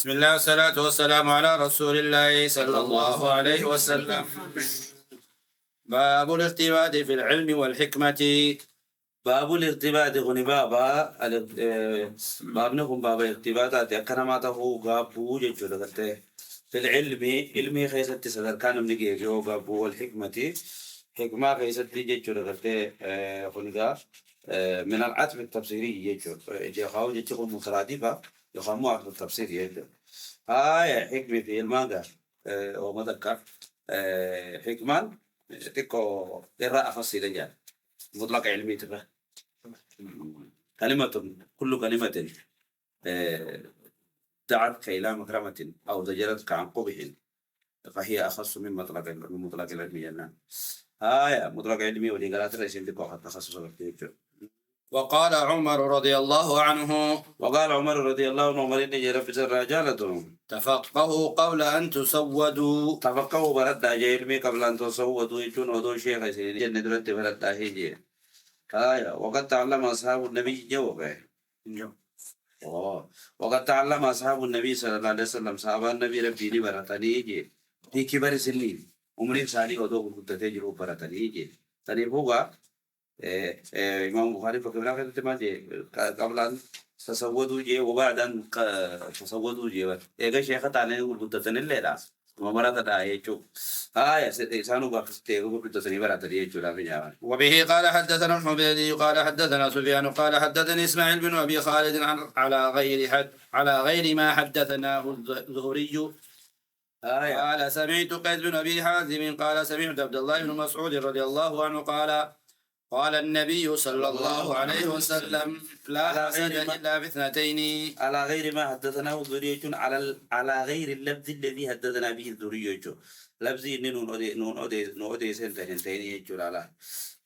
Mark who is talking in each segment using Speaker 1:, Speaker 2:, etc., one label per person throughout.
Speaker 1: بسم الله والصلاة والسلام على رسول الله صلى الله عليه وسلم. باب الارتباط في العلم والحكمة.
Speaker 2: باب الارتباط هنا باب نكون باب الارتباطات كان ما تهو بابو جل في العلم علمي خيسة تسدر كان من جو بابو والحكمة حكمة خيسة جل هنا من العتب التفسيري يجو جاهو جتكم مترادفة يخموا عتب التفسير يجو حكمة في المانجا ومذكر حكمة تكو قراءة فصيلة جال مطلق علمي تبقى كلمة كل كلمة دعت إلى مكرمة أو زجرتك عن قبح فهي أخص من مطلق العلمي جنان مطلق علمي ولي قالت رئيسين تبقى تخصص الكتير.
Speaker 1: وقال عمر رضي الله عنه
Speaker 2: وقال عمر رضي الله عنه عمر إني جرب رجالتهم
Speaker 1: تفقهوا قبل أن تسودوا.
Speaker 2: تفقهوا برد علمي قبل أن تسودوا يجون ودون شيخ يسير جنة درت برد هيجي وقد تعلم أصحاب النبي جوابه. وقد تعلم أصحاب النبي صلى الله عليه وسلم صحابة النبي ربي لي برتني يجي في كبر سنين عمرين سالي ودو كنت تجرو برتني يجي تاني فوقا إمام بخاري فكرنا في التمادي قبل أن تسودوا جي وبعد أن تسودوا جي إيجا شيخ تاني كنت تنلي ومرات دايچو سانو باكستي كنت تسني برات دايچو لا بنيا.
Speaker 1: وبه قال حدثنا الحميدي قال حدثنا سفيان قال حدثني اسماعيل بن ابي خالد على غير ما حدثناه الزهري. قال سمعت قيس بن ابي حازم قال سمعت عبد الله بن مسعود رضي الله عنه قال النبي صلى الله عليه وسلم لا حسد إلا في اثنتين.
Speaker 2: على غير ما حدثناه الذرية على غير اللفظ الذي حدثنا به الذرية لفظي نون أودي سنتين يجول على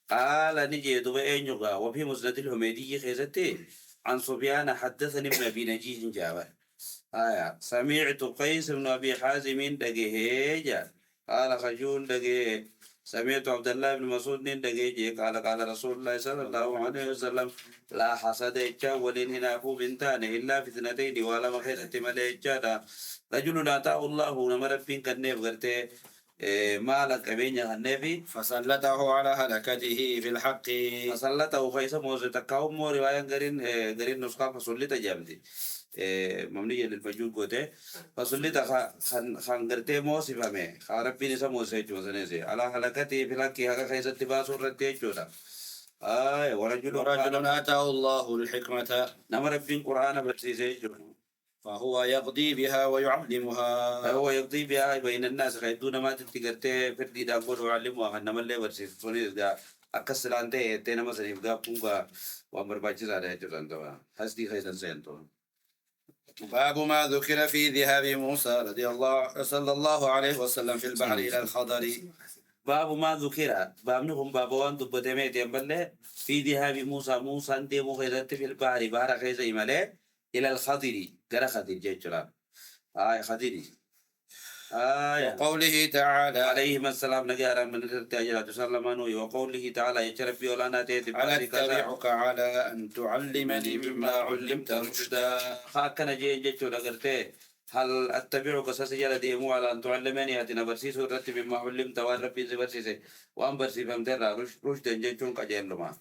Speaker 2: قال نجي دبي نجوا وفي مسند الحميدي خيزتي عن سفيان حدثني ابن أبي نجيه جابر سمعت قيس بن أبي حازم دقيه قال خجون دقيه سمعت عبد الله بن مسعود دقيقي قال رسول الله صلى الله عليه وسلم لا حسد إجا ولين هنا فو بنتان إلا في اثنتين ولا مخيرة ملي إجا رجل أتاه الله نمر بين كنيف غرتي مالك أبين النبي
Speaker 1: فسلطه على هلكته في الحق.
Speaker 2: فسلطه خيس موزة تكاوم مو رواية غرين نسخة فسلط جامدي ممنية للفجور قوته فسلطة خانغرتي موسي فامي خاربين إسا موسي جوزنسي على هلكته في الحق هكا خيس اتباس ورتي جودا
Speaker 1: ورجل آتاه الله الحكمة
Speaker 2: نمر بين قرآن بسيسي جودا
Speaker 1: فهو يقضي بها ويعلمها.
Speaker 2: فهو يقضي بها بين الناس خيدون ما تتقرتي فردي داقود ويعلمها نمر لي برسيس فونيس دا أكسر أنتي تينا مثلا يبقى بونغا وامر باجز على جودا هستي خيسا سينتو.
Speaker 1: باب ما ذكر في ذهاب موسى صلى الله عليه وسلم في البحر إلى الخضر.
Speaker 2: باب ما ذكر باب نهم باب وان دبتمي تيمبل في ذهاب موسى انتي مخيرت في البحر بحر خيزة إمالي إلى الخضر كرا خضر جيجرا خضر
Speaker 1: وقوله تعالى
Speaker 2: عليه السلام نجارا من التاجرة تسلمانه وقوله تعالى يشرف بيولانا تيتي
Speaker 1: أنا أتبعك على أن تعلمني مما علمت رشدا.
Speaker 2: خاكنا جيجرا قرتي هل أتبعك سسجل ديمو على أن تعلمني هاتنا برسيس ورتب مما علمت وان ربي برسيس وان برسي فمتر رشدا جيجون كجير لما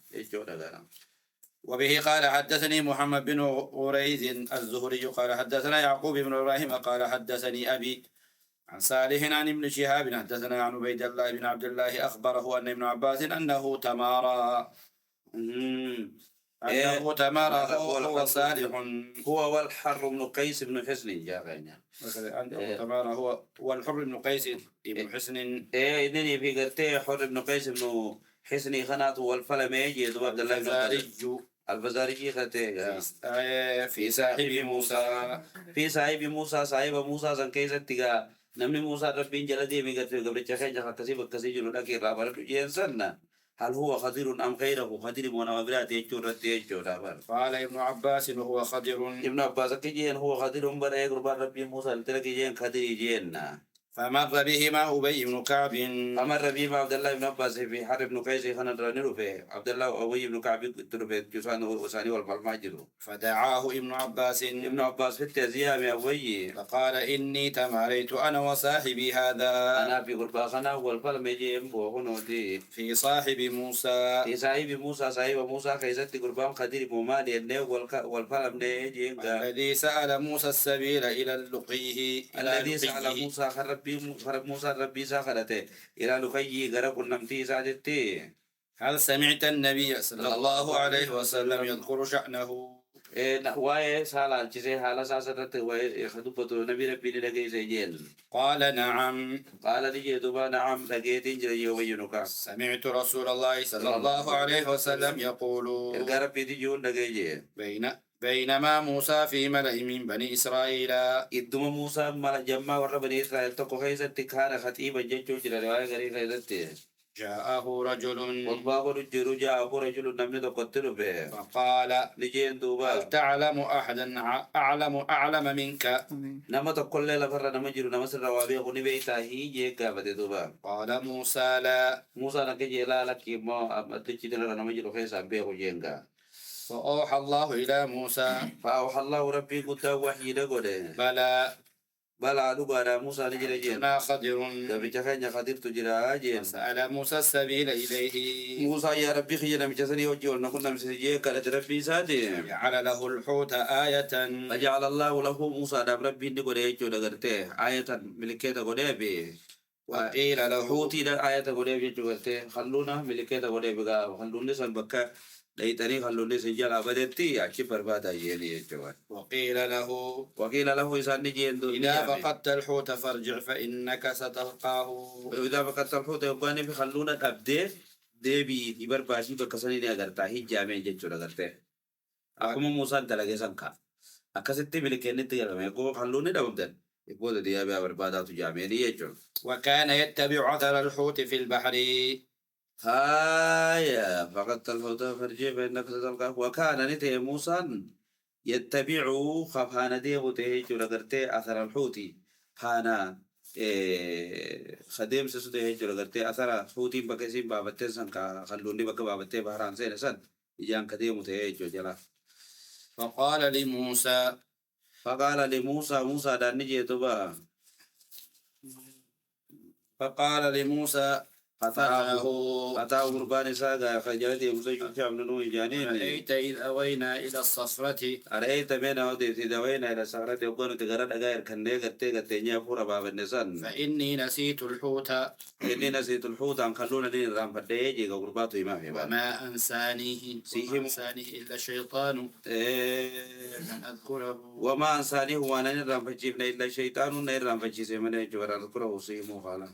Speaker 1: وبه قال حدثني محمد بن غريز الزهري قال حدثنا يعقوب بن إبراهيم قال حدثني أبي عن صالح عن ابن شهاب حدثنا عن عبيد الله بن عبد الله أخبره أن ابن عباس أنه تمارى هو صالح
Speaker 2: هو والحر بن قيس بن حسن جا غينا
Speaker 1: تمارى هو الحر بن قيس بن حسن
Speaker 2: إنني في قرتي حر بن قيس بن حسن خنات والفلم يجي عبد الله بن البزاري خته
Speaker 1: في صاحب
Speaker 2: موسى صاحب موسى سن كيس تيغا نمني موسى ربين جلدي ميغت قبل تشخي جخت بكسي جلو لكن رابر ينسنا هل هو خضر ام غيره خضر منابرات يجورت يجورا
Speaker 1: قال ابن عباس وهو خضر
Speaker 2: ابن عباس كيجين هو خضر برا يقرب ربي موسى تلقي جين خضر جينا
Speaker 1: فمر بهما أبي بن كعب
Speaker 2: أمر بهما عبد الله بن عباس في حرب بن قيس خندران رفه عبد الله وأبي بن كعب ترفه جسان وساني والماجر
Speaker 1: فدعاه ابن عباس
Speaker 2: ابن عباس في التزيام أبي
Speaker 1: فقال إني تماريت أنا وصاحبي هذا
Speaker 2: أنا في قربا خنا والفلم يجي بوغنوتي
Speaker 1: في صاحب موسى
Speaker 2: في صاحب موسى صاحب موسى كيست قربان خدير ممالي النيو والفلم يجي
Speaker 1: الذي سأل موسى السبيل إلى لقيه
Speaker 2: الذي سأل موسى خرب موسى ربي ساخرته إلى لقيه غرق النمتي ساجتي
Speaker 1: هل سمعت النبي صلى الله عليه وسلم يذكر شأنه
Speaker 2: واي سالا جسي حالا ساسرت واي خدوبتو نبي ربي لغي سيجين
Speaker 1: قال نعم
Speaker 2: قال لي دوبا نعم لغيتين جري وينك
Speaker 1: سمعت رسول الله صلى الله عليه وسلم يقول
Speaker 2: ربي تجون لغي
Speaker 1: بينما موسى في ملأ من بني إسرائيل
Speaker 2: إدوم موسى مال جمع ور بني إسرائيل تقو خيزة تكار خطيبا جنجو جرى رواية غري خيزة
Speaker 1: جاءه رجل
Speaker 2: والباقو رجل جاءه رجل نمني تقتل به
Speaker 1: فقال
Speaker 2: لجين دوبا
Speaker 1: هل تعلم أحدا أعلم منك
Speaker 2: نما تقول لي لفر نما جرو نما سر روابي غني بيتا هي جيكا بدي دوبا
Speaker 1: قال موسى لا
Speaker 2: موسى نكي جيلا لكي ما أتجدنا نما جرو خيزة بيه جينكا
Speaker 1: فأوحى الله إلى موسى
Speaker 2: فأوحى الله ربي قد وحي لقده بلا لقى موسى نجري جين
Speaker 1: أنا خضر
Speaker 2: دبي كفين خضر تجرى جين
Speaker 1: سأل موسى السبيل إليه
Speaker 2: موسى يا ربي خينا مجسني وجه ونقول مسجيه قالت ربي سادي
Speaker 1: جعل له الحوت آية
Speaker 2: فجعل الله له موسى دام ربي نقول يجو لغرته آية ملكية قده بي
Speaker 1: وقيل له
Speaker 2: حوتي دا آية قده بي جو خلونا ملكية قده بي خلونا سنبكا ليتني خلوني سجل أبدتي أكي بربادا يلي يجوان
Speaker 1: وقيل له
Speaker 2: إسان نجين دو
Speaker 1: إذا فقدت الحوت فارجع فإنك ستلقاه
Speaker 2: إذا فقدت الحوت يبقاني في خلونا أبدي دي يبر باشي بكساني دي أغرتا هي جامعين جنچو لغرته أكما موسى تلقى سنكا أكستي ملكيني تيغرمي يقول خلوني دا مبدن يقول دي أبي بربادا تجامعين يجو
Speaker 1: وكان يتبع أثر الحوت في البحر
Speaker 2: هايا فقدت الحوت فرجع فإنك ستلقاه وكان نتي موسى يتبع خفانا دي وتهيجو لغرته أثر الحوت خانا خديم سسوته هيجو لغرته أثر حوتي بكسين بابتين سن خلوني بك بابتين بحران سين سن يجان خديم تهيجو جلا فقال لموسى موسى دان نجي تبا
Speaker 1: فقال لموسى
Speaker 2: فتاه قربان ساقا خجلتي مسجد شعب نوي جانين
Speaker 1: أرأيت إذ أوينا إلى الصخرة
Speaker 2: أرأيت من أودي إذا إلى الصخرة يقولون تقرأت أغير كنّي قتّي نيافورا باب النسان
Speaker 1: فإني نسيت الحوت
Speaker 2: إني نسيت الحوت أن خلونا لين رام فديجي قرباتو إمامي
Speaker 1: وما أنسانيه إلا الشيطان أن أذكره
Speaker 2: وما أنسانيه وانا نرام فجيبنا إلا الشيطان نرام فجيسي من يجور أذكره سيمو خالا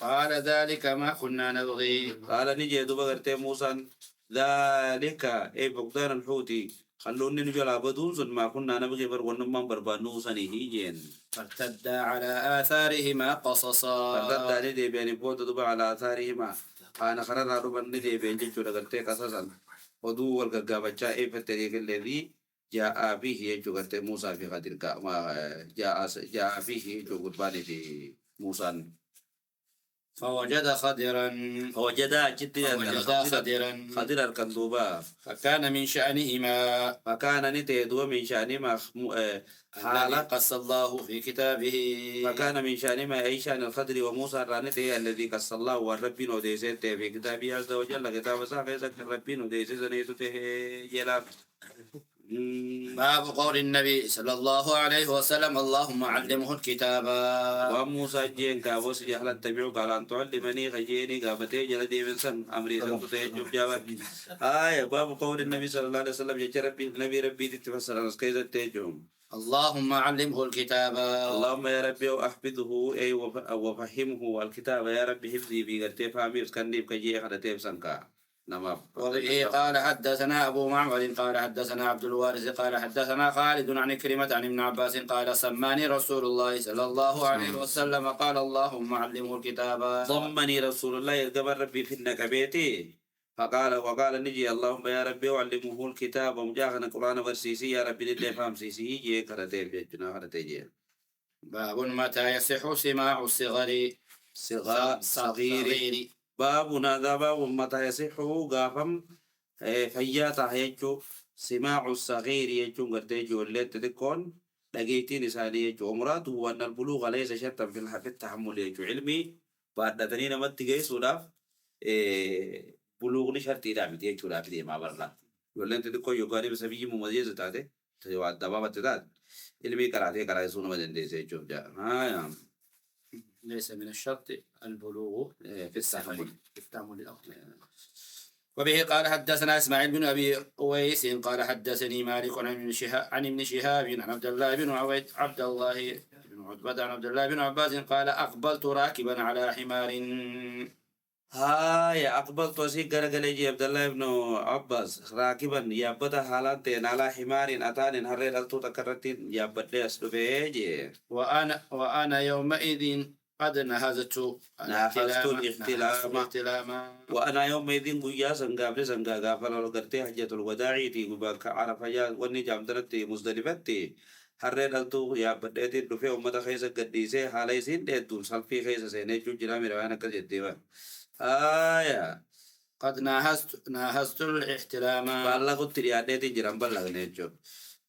Speaker 1: قال ذلك ما كنا نبغي
Speaker 2: قال نجي دوبا غرتي موسى ذلك أي فقدان الحوتي خلوني نجول عبدون سن ما كنا نبغي برغن من بربانو سنيه جين
Speaker 1: فارتد على آثارهما قصصا
Speaker 2: فارتد ندي بيان بود دوبا على آثارهما أنا خرر ربن ندي بيان جيشو لغرتي قصصا ودو والغغابچا أي فالطريق الذي جاء به يجو غرتي موسى في قدر جاء به يجو قرباني في موسى
Speaker 1: فوجد خضرا
Speaker 2: خضرا كندوبا
Speaker 1: فكان من شأنهما
Speaker 2: فكان نتيدو من شأنهما
Speaker 1: حالا قص الله في كتابه
Speaker 2: فكان من شأنهما أي شأن الخضر وموسى رانته الذي قص الله والرب وديسته في كتابه عز وجل كتاب ساقه الرب وديسته نيته جلاب
Speaker 1: باب قول النبي صلى الله عليه وسلم اللهم علمه الكتاب
Speaker 2: وموسى جين كابوس جهل تبعو قال أن تعلمني خجيني قابتي جلدي من سن أمري سنتي جواب باب قول النبي صلى الله عليه وسلم يا ربي النبي ربي تفسر كيف تجوم
Speaker 1: اللهم علمه الكتاب
Speaker 2: اللهم يا ربي أحفظه أي وفهمه الكتاب يا ربي حفظي بيغتي فامي اسكندي بكجي خدتي سنكا
Speaker 1: وبه قال حدثنا أبو معمر قال حدثنا عبد الوارث قال حدثنا خالد عن كريمة عن ابن عباس قال سماني رسول الله صلى الله عليه وسلم قال اللهم علمه الكتاب
Speaker 2: ضمني رسول الله يقبل ربي في النكبيتي وقال نجي اللهم يا ربي وعلمه الكتاب ومجاهنا قرآن ورسيسي يا ربي لله فهم سيسي جي كرتين بيجنا كرتين
Speaker 1: باب متى يصح سماع الصغر
Speaker 2: صغير. باب هذا باب متى يصح غافم فياتا يجو سماع الصغير يجو قرتي جولت تكون لقيتين رسالة يجو مراد وأن البلوغ ليس شرطا في التحمل يجو علمي بعد تنين ما تجيس ولا بلوغ شرط إذا يجو لا بدي ما برلا جولت تكون يقارب سبيل مميز تاته تجوا الدبابة تداد علمي كراته كرايسون ما دندي سيجو جا يا
Speaker 1: ليس من الشرط البلوغ في التحمل الأول. وبه قال حدثنا اسماعيل بن ابي اويس قال حدثني مالك عن ابن شهاب عن عبد الله بن عبد الله بن عتبة عن عبد الله بن عباس قال اقبلت راكبا على حمار.
Speaker 2: هاي أقبل توسيق قرقل عبد الله بن عباس راكبا يابتا حالات على حمار أتان هرير ألتو تكرتين يابت لي أسلو بيجي
Speaker 1: وانا يومئذ قد نهزت
Speaker 2: الاحتلام وأنا يومئذ قويا سنقابل سنقابل لو قرتي حجة الوداعي تي قباك عرف يا وني جامدنتي مزدلفتي هرين ألتو يابت لي دفع أمتا خيسة قديسي حالي سين دون سلفي خيسة سينيجو جرامي روانا كجدي
Speaker 1: قد ناهزت الاحتلام
Speaker 2: بالله قلت لي عديتي جرام بالله نيجو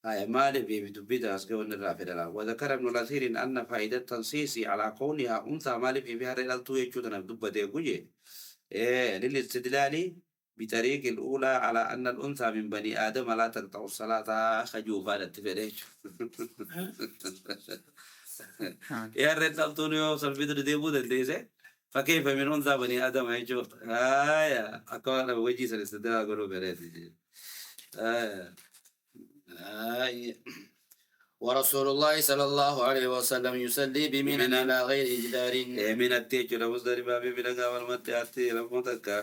Speaker 2: مالي في بدبيتا أسكون الرافدة وذكر ابن الأثير أن فائدة تنصيص على كونها أنثى مالي في بها رئال تو يجودنا بدبة يقولي للاستدلال بطريق الأولى على أن الأنثى من بني آدم لا تقطع الصلاة خجوفا للتفريج يا ريت تونيو سلفيدو ديبو دنديسه فكيف من أنثى بني آدم يجو أكون وجي سالاستدلال أقولوا بريد
Speaker 1: ورسول الله صلى الله عليه وسلم يصلي بمنى على غير جدار
Speaker 2: من التيج لمصدر بابي بلغا والمتأتي لمتك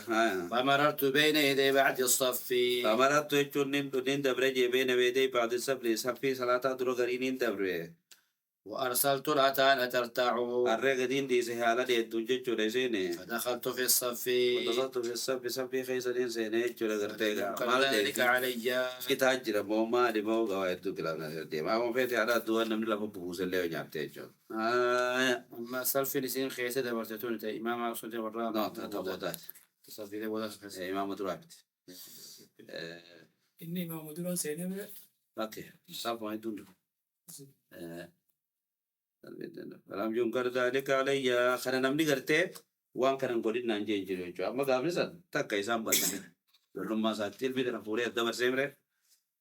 Speaker 1: فمررت بين يدي بعد الصف
Speaker 2: فمررت يجون نين دبرجي بين يدي بعد الصف صلاة درغرين دبره
Speaker 1: وأرسلت الأتان ترتع
Speaker 2: الرقدين دي سهالة دي الدوجة لسيني
Speaker 1: فدخلت في الصف
Speaker 2: ودخلت في الصف صفي خيسة سيني جل غرتيغا
Speaker 1: ذلك علي
Speaker 2: كتاجر موما دي موغا ويدو كلا دي ما هو فيتي على الدوان نملا ببوز اللي ونعمتي جو
Speaker 1: أما سلفي لسين خيسة دبرتتون تا إمام عصوت ورام
Speaker 2: تبوتات
Speaker 1: تصفي دي بودات
Speaker 2: إمام درابت
Speaker 3: إني إمام درون سينما
Speaker 2: اوكي صاف ما يدون فلم ينكر ذلك علي خنا نمني قرتي وان كان نقول نانجي جيرو اما قابل سن تكاي سام بس لما ساتيل بيدنا فوري الدبر سيمره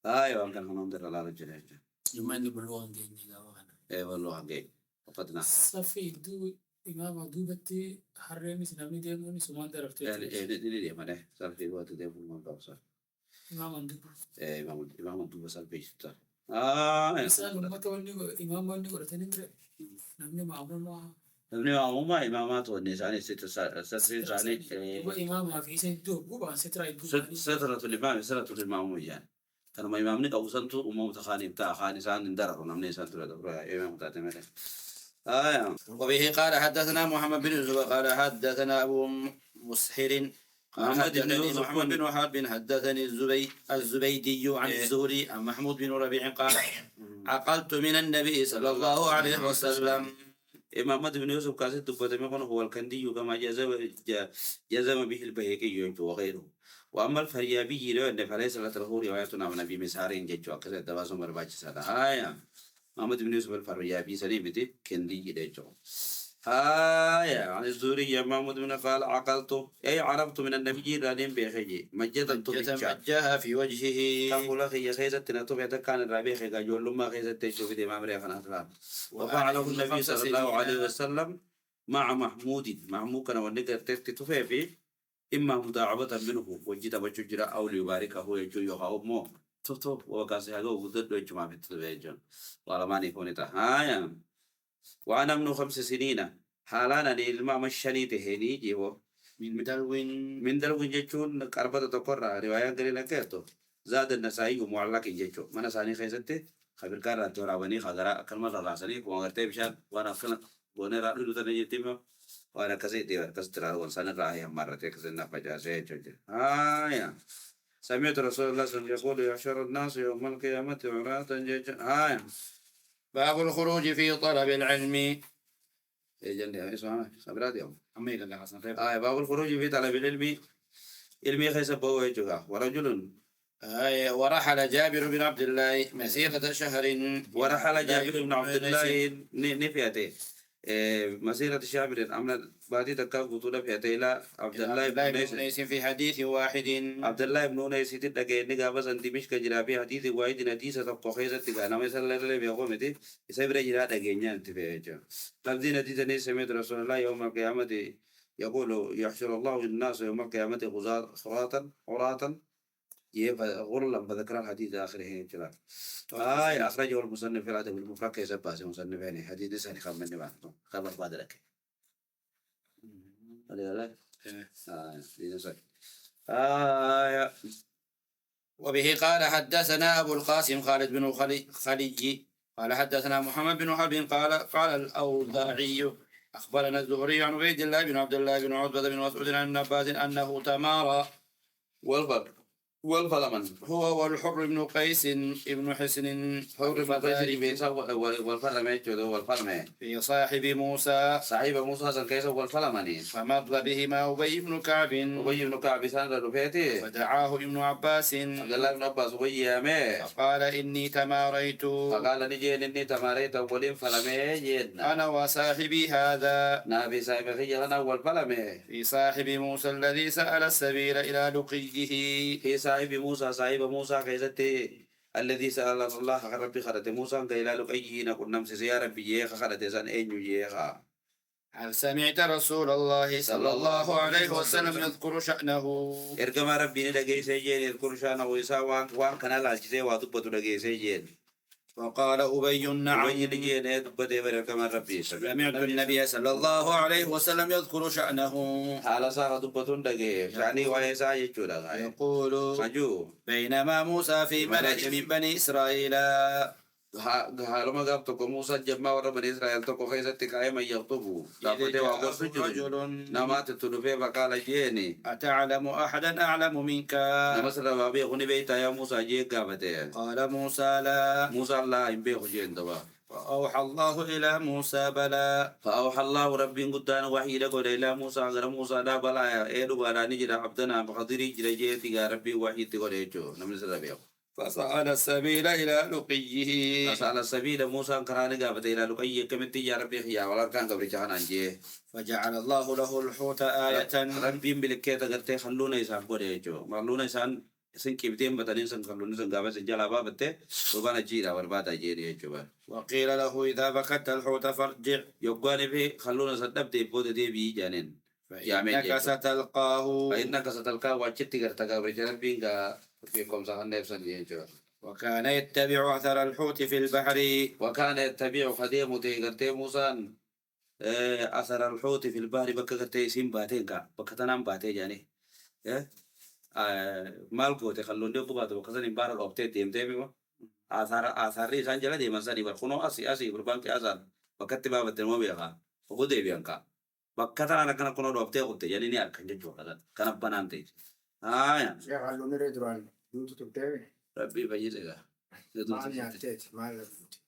Speaker 2: هاي وان كان نندر على رجل
Speaker 3: يومين بلوان جيني قاوانا
Speaker 2: اي والله حقي وقدنا
Speaker 3: صفي دو إمام دوبتي حرمي سنامي ديموني سمان درفتي
Speaker 2: اي دي ما ده صار في وقت ده ما قاصر
Speaker 3: إمام دو
Speaker 2: اي امام دو بس البيشتا
Speaker 3: إنسان ما تقولني إمام ما نقول تنمر نمني معمول ما
Speaker 2: ابن ما امامات والنسان ست سترين ثاني
Speaker 3: هو إمام ما في سن دو هو بان سترا يدو
Speaker 2: سترة الإمام سترة الإمام يعني كانوا ما إمامني كوسنتو أمم تخاني بتاع خاني سان ندرر ونمني سنتو ده إمام تاتمه
Speaker 1: وبه قال حدثنا محمد بن يوسف قال حدثنا أبو مسحر محمد بن وهب حدثني الزبيدي عن الزهري عن محمود بن ربيع قال عقلت من النبي صلى الله عليه وسلم
Speaker 2: إمام محمد بن يوسف قال تبتم هو الكندي كما جزم به البيهقي وغيره وأما الفريابي لو أن فليس له روايتنا من أبي مسارين جيتشو كذا دواسو مرباج سادا محمد بن يوسف الفريابي سليمتي كندي جيتشو عن الزهري يا محمود بن قال عقلت أي عرفت من النبي رادين بخيجي مجدا
Speaker 1: مجها في وجهه
Speaker 2: كم ولا خي خيزة تنتو بيتا كان الربيع خيجا جول ما خيزة تشوف في دمام ريخ ناسلا وفعله النبي صلى الله عليه وسلم مع محمود كان ونقر تتفه في إما مداعبة منه وجد بجرا أو ليباركه يجو يخاو مو تو وكاسي هذا وجد دوجما في التلفزيون ولا ما نيكون تا وأنا ابن 5 سنين حالانا للمام الشني تهني جيبو من دلوين جيشون قربة تقرى رواية قليلة كيتو زاد النسائي معلق جيشو من ساني خيزتي خبر كارا تورابني خضراء كلمة راسني وغرتي بشان وانا خلق وانا رأيو تنجي تيمو وانا كسيتي كسترا وانسان رأي مرتي كسنا فجاسي جوجي سمعت رسول الله صلى الله عليه وسلم يقول يحشر الناس يوم القيامة عراة جيشا
Speaker 1: باب الخروج في طلب العلم.
Speaker 2: جنة اسمها خبرات يوم
Speaker 1: أمي قال حسن طيب.
Speaker 2: باب الخروج في طلب العلم علمي خيس بوه يجوا ورجل
Speaker 1: ورحل جابر بن عبد الله مسيرة شهر.
Speaker 2: ورحل جابر بن عبد الله نفيته مسيرة شابر عمل بعد تكا بطولة في لا عبد الله بن
Speaker 1: أنيس في حديث واحد.
Speaker 2: عبد الله بن أنيس تدقى نقابة أنت مش كجرا في حديث واحد نتيسة تبقى خيزة تقى أنا مثلا اللي بيقوم تي يسافر جرا دقينيا أنت في أجا لفظي نتيجة نيس سمعت رسول الله يوم القيامة يقول يحشر الله الناس يوم القيامة عراة غرلا فذكر الحديث آخره كلا أخرجه المصنف في الأدب المفرد كيس باس مصنفين حديث لساني خم مني بعد خبر بعد لك هذا لا
Speaker 1: وبه قال حدثنا أبو القاسم خالد بن خليجي قال حدثنا محمد بن حرب قال الأوزاعي أخبرنا الزهري عن عبيد الله بن عبد الله بن عتبة بن مسعود عن ابن عباس أنه تمارى
Speaker 2: والفلمن
Speaker 1: هو والحر بن قيس ابن حسن
Speaker 2: حر بن قيس والفلمن والفلمن
Speaker 1: في صاحب موسى
Speaker 2: صاحب موسى سن كيس والفلمن
Speaker 1: فمر بهما أبي بن كعب
Speaker 2: سان رفيته
Speaker 1: فدعاه ابن عباس
Speaker 2: عبد الله بن عباس ويامه
Speaker 1: فقال إني تماريت
Speaker 2: فقال نجين إني تماريت ولين فلمن جدنا
Speaker 1: أنا وصاحبي هذا
Speaker 2: نبي صاحب خيجنا والفلمن
Speaker 1: في صاحب موسى الذي سأل السبيل إلى لقيه
Speaker 2: في صاحب موسى كيستي الذي سأل الله ربي خرت موسى قيل له أيه نقول نمس يا ربي يا خرت زان أين يا
Speaker 1: هل سمعت رسول الله صلى الله عليه وسلم يذكر شأنه
Speaker 2: إرجم ربي ندقي سجين يذكر شأنه ويسا وان كان لا شيء واتبتو دقي سجين
Speaker 1: وقال أبي نعم
Speaker 2: أبي نجين يدبته بركم ربي
Speaker 1: سمعت النبي صلى الله عليه وسلم يذكر شأنه
Speaker 2: حال صار دبتون دقي شأني ويسا يجودا
Speaker 1: يقول
Speaker 2: مجو
Speaker 1: بينما موسى في ملأ من بني إسرائيل
Speaker 2: حالما قاب تكو موسى جمع ورا بني إسرائيل تكو خيزتك أيما يغطبو دابته وقص
Speaker 1: رجل
Speaker 2: نمات تلفي فقال جيني
Speaker 1: أتعلم أحدا أعلم منك
Speaker 2: نمسر بابي خوني بيتا يا موسى جيك قابته
Speaker 1: قال موسى لا
Speaker 2: موسى الله ينبيه جين دبا
Speaker 1: فأوحى الله إلى موسى بلى
Speaker 2: فأوحى الله ربي قدان وحي لقود إلى موسى غير موسى لا بلا إيدو بالا نجد عبدنا بقدري جري جيتي ربي وحي تقود إيجو نمسر بيو
Speaker 1: فسأل السبيل إلى لقيه
Speaker 2: فسأل السبيل موسى كراني قابته إلى لقيه كمتي يا ربي خيا ولا كان قبل جهان أنجيه
Speaker 1: فجعل الله له الحوت آية
Speaker 2: ربي بلكيتا قرتي خلونا يسان قود إيجو مخلونا يسان سن كيبتين بتانين سن خلونا سن قابة سن جلابا بته وبانا جيرا ورباتا جيري إيجو
Speaker 1: وقيل له إذا بكت الحوت فارجع
Speaker 2: يقواني في خلونا سدبتي بود دي بي جانين
Speaker 1: فإنك ستلقاه
Speaker 2: فإنك ستلقاه وجدت قرتك برجال بينك فيكم سهل نفسا يجوا
Speaker 1: وكان يتبع أثر الحوت في البحر
Speaker 2: وكان يتبع قديم تيغرتي موسى أثر الحوت في البحر بكغرتي سين باتينكا بكتنام باتي جاني مالكو تخلون دي بقات بكتن بار الأوبتي ديم ديم آثار ريسان جلا ديم ساني برخونو أسي بربانك أزال بكتبا بتنمو بيغا فقو دي بيانكا بكتن أنا كنا كنو الأوبتي قلت جاني ني أركن ججو كان بنانتي يا
Speaker 4: خلو نري دران يوتو تبتوي
Speaker 2: ربي بيجيلك
Speaker 4: ما نياتيت ما لفوت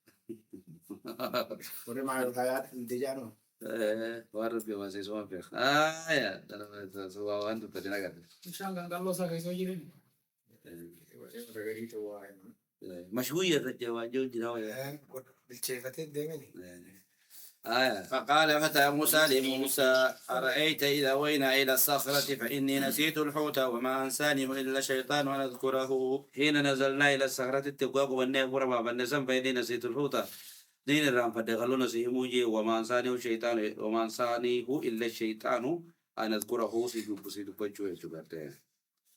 Speaker 4: وري ما الحياة الدجانو
Speaker 2: وربي ما سيسوا بيخ يا ده سوا وانت تدينا قد
Speaker 3: إن شاء الله قال له ساكي سوجين
Speaker 4: رغريتو واي
Speaker 2: مشوية الجواجو جناوي
Speaker 4: بالشيفتي ديمني
Speaker 1: فقال فتى موسى لموسى أرأيت إذا وينا إلى الصخرة فإني نسيت الحوت وما أنساني إلا الشيطان أن أذكره
Speaker 2: حين نزلنا إلى الصخرة التقوى والنهر وربا بالنسم فإني نسيت الحوت دين الرام فدخلوا نسيهموجي وما أنساني الشيطان وما أنسانيه إلا الشيطان أن أذكره سيدو بجوه جبرته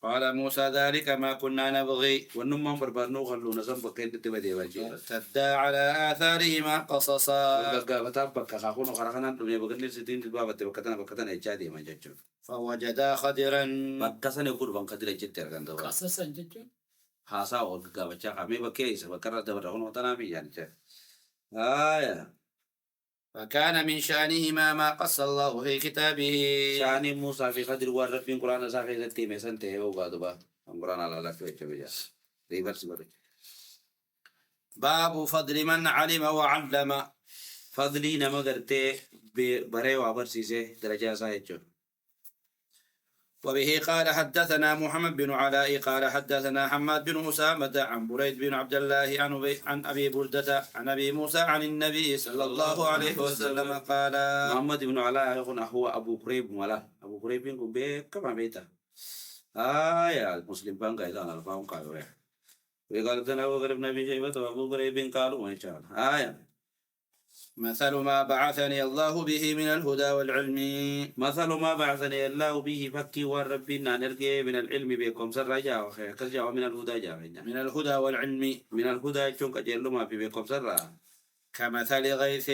Speaker 1: قال موسى ذلك ما كنا نبغي
Speaker 2: ونما بربانو خلو نسم بكين تبدي وجه
Speaker 1: ارتدا على آثارهما قصصا
Speaker 2: بكا خاخونو خرخنا الدنيا بكن ستين تبابا بكتنا إجادي ما جاتشو
Speaker 1: فوجدا خضرا
Speaker 2: بكسن يقول بان قدر جتر كان دوا
Speaker 3: قصصا جدا
Speaker 2: حاسا وغا بچا خامي بكيس بكرة دبر هون تنامي يعني
Speaker 1: فكان من شأنهما ما قص الله في كتابه
Speaker 2: شأن موسى في قدر ورد في القرآن ساخي ذاتي مسنته وقادوا با القرآن على لك ويتش بيا ريفرس بري
Speaker 1: باب فضل من علم وعلم.
Speaker 2: فضلي نما قرتي بري وابرسيسه درجة سايجو.
Speaker 1: وبه قال حدثنا محمد بن علاء قال حدثنا حماد بن أسامة عن بريد بن عبد الله عن أبي بردة عن أبي موسى عن النبي صلى الله عليه وسلم قال.
Speaker 2: محمد بن علاء يقول هو أبو قريب ولا أبو قريب يقول كما بيتا يا مسلم بانك إذا أنا الفاهم قالوا وقال لنا أبو قريب نبي شيبة وأبو قريب قالوا ما شاء الله
Speaker 1: مثل ما بعثني الله به من الهدى والعلم.
Speaker 2: مثل ما بعثني الله به فكي وربنا نرجع من العلم بكم سر رجع وخير كرجع من الهدى جاء
Speaker 1: من الهدى والعلم.
Speaker 2: من الهدى شونك جل ما في بكم سر
Speaker 1: كمثل غيث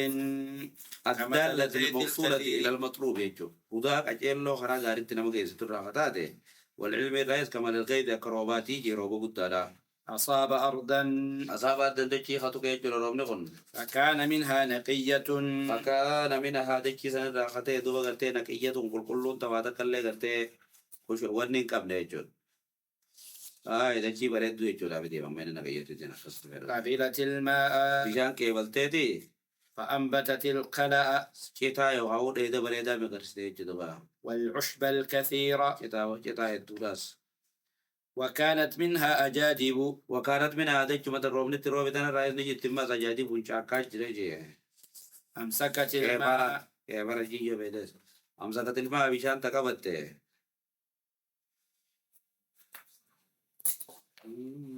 Speaker 2: الدالة الموصولة إلى المطلوب يجو هداك أجل له خراج عرفتنا مجلس ترى فتاته والعلم الرئيس كمال الغيث كروباتي جروبو قدرا
Speaker 1: أصاب أرضا
Speaker 2: دجي خطوك يجو لروم نقول
Speaker 1: فكان منها نقية
Speaker 2: فكان منها دجي سنة راختي دوبا قرتي نقية كل تواتك اللي قرتي وش ورنين قبل يجو دجي بريد يجو لا بدي من نقية جنا
Speaker 1: قبيلة الماء
Speaker 2: بيجان كيبل تيتي
Speaker 1: فأنبتت القلأ
Speaker 2: كيتا يوهاود إذا بريدا مقرستي جدوبا
Speaker 1: والعشب الكثيرة
Speaker 2: كيتا الدولاس
Speaker 1: وكانت منها أجادب
Speaker 2: وكانت منها دجي مدى الرومني تروبتنا رئيس نجي تما سجادب ونشاكاش جريجي
Speaker 1: أمسكت الماء
Speaker 2: يا برا جيجي بيدس أمسكت الماء بيشان تقبت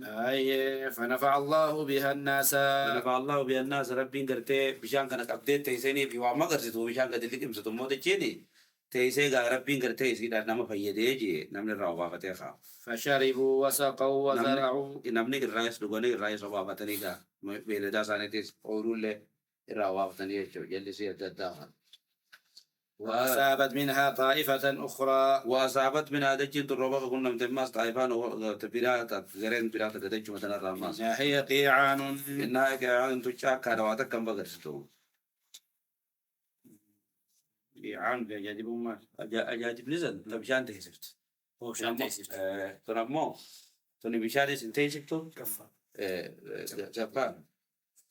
Speaker 1: أي فنفع الله بها الناس.
Speaker 2: فنفع الله بها الناس ربي قرتي بيشان كانك أبديت تيسيني في وعما قرسيتو بيشان قد اللي كمسة موت تشيني تيسي قا ربي قرتي سيدا نما فيدي جي نمني الرعوبة فتيخا
Speaker 1: فشربوا وسقوا وزرعوا
Speaker 2: نمني الرئيس لغني الرئيس رعوبة فتنيكا بيلدا سانيتيس أولول لي الرعوبة فتنيكا يلي سيدا الداخل
Speaker 1: وأصابت منها طائفة أخرى
Speaker 2: وأصابت من هذا الجند الربا قلنا متماس طائفان وتبيرات غيرين بيرات تدج مثلا الرماس
Speaker 1: هي قيعان
Speaker 2: إنها قيعان تشاك كرواتك كم بقرستو
Speaker 1: قيعان جاجب ما
Speaker 2: أجاجب نزل تبشان تهسفت
Speaker 1: هو شان تيسف
Speaker 2: تنمو تني بشاري سنتيسفتو كفا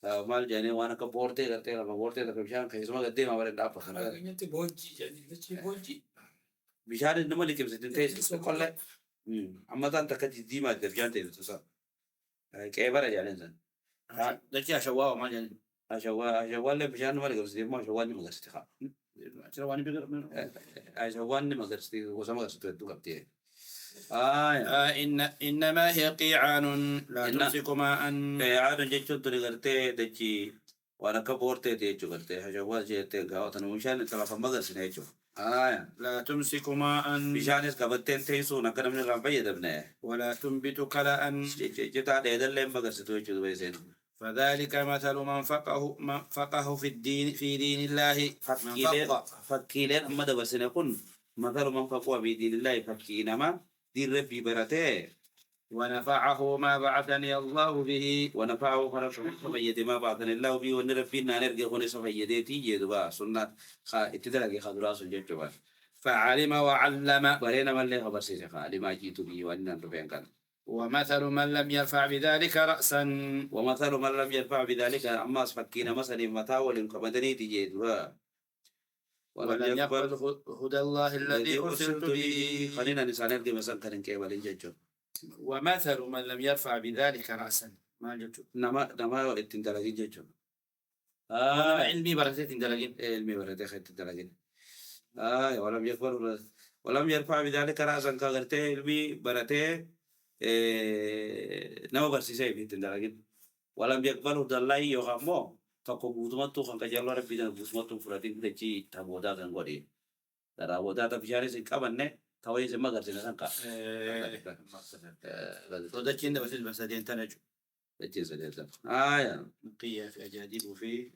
Speaker 2: مال جاني وانا كبورتي قرتي لما بورتي لما بشان كيسما قدي ما برد أبا خلاص
Speaker 3: أنت بوجي يعني بس بوجي
Speaker 2: بشاري إنما اللي كم ستنتيس كله أما تان تكتي ديما تبشان تيسا كيبر يعني إنسان
Speaker 1: دكتي شواء ما جاني
Speaker 2: أشوال بشان ما لقى سيف ما أشوال ما قرستي خا
Speaker 1: شرواني بيقر منه
Speaker 2: أشوال ما قرستي وسما قرستي تقبتي
Speaker 1: إنما هي قيعان لا تمسك ماء.
Speaker 2: قيعان جيتشو تري قرتي دجي وانا كبورتي تيجو قرتي أشوال جيتي قاوتنا ومشان تلافا ما قرستي نيجو
Speaker 1: لا تمسك ماء
Speaker 2: بشان كبتين تيسو نكنا من الربيع دبنا
Speaker 1: ولا تنبت كلأ
Speaker 2: جتا ده اللي ما قرستي تيجو بيسين
Speaker 1: فذلك مثل من فقه في الدين في دين الله.
Speaker 2: فكيلين أما دبسنا يكون مثل من فقه في دين الله فكينما دين ربي برته
Speaker 1: ونفعه ما بعثني الله به.
Speaker 2: ونفعه فبيد ما بعثني الله به ونربينا نرجع ونسفيدتي جدوا سنة اتدرج خدراس الجبار
Speaker 1: فعلم وعلم
Speaker 2: برينا من له خبر سيسخا لما جيت به وأننا نربين كان
Speaker 1: ومثل من لم يرفع بذلك رأسا.
Speaker 2: ومثل من لم يرفع بذلك أما فكينا مثلا متاول كمدني تجدوا
Speaker 1: ولم يقبل هدى الله الذي أرسلت به.
Speaker 2: خلينا نسأل نرجع مثلا كان كيف الججو
Speaker 1: ومثل من لم يرفع بذلك رأسا ما جبت
Speaker 2: نما التندلجين ججو
Speaker 1: علمي بركة الدلجين
Speaker 2: علمي بركة الدلجين ولم يرفع بذلك رأسا كغرته علمي بركة نما برسيسي في التندلجين ولم يقبل هدى الله يغمو تقو بوتماتو خان كجالو ربنا بوتماتو فراتين تجي تابودا كان غودي تابودا تبشاري سكابنه توي سما غرسنا سانكا
Speaker 1: تودكين ده بس دين تنجو
Speaker 2: تجي سديتا
Speaker 1: نقية في أجاديب وفي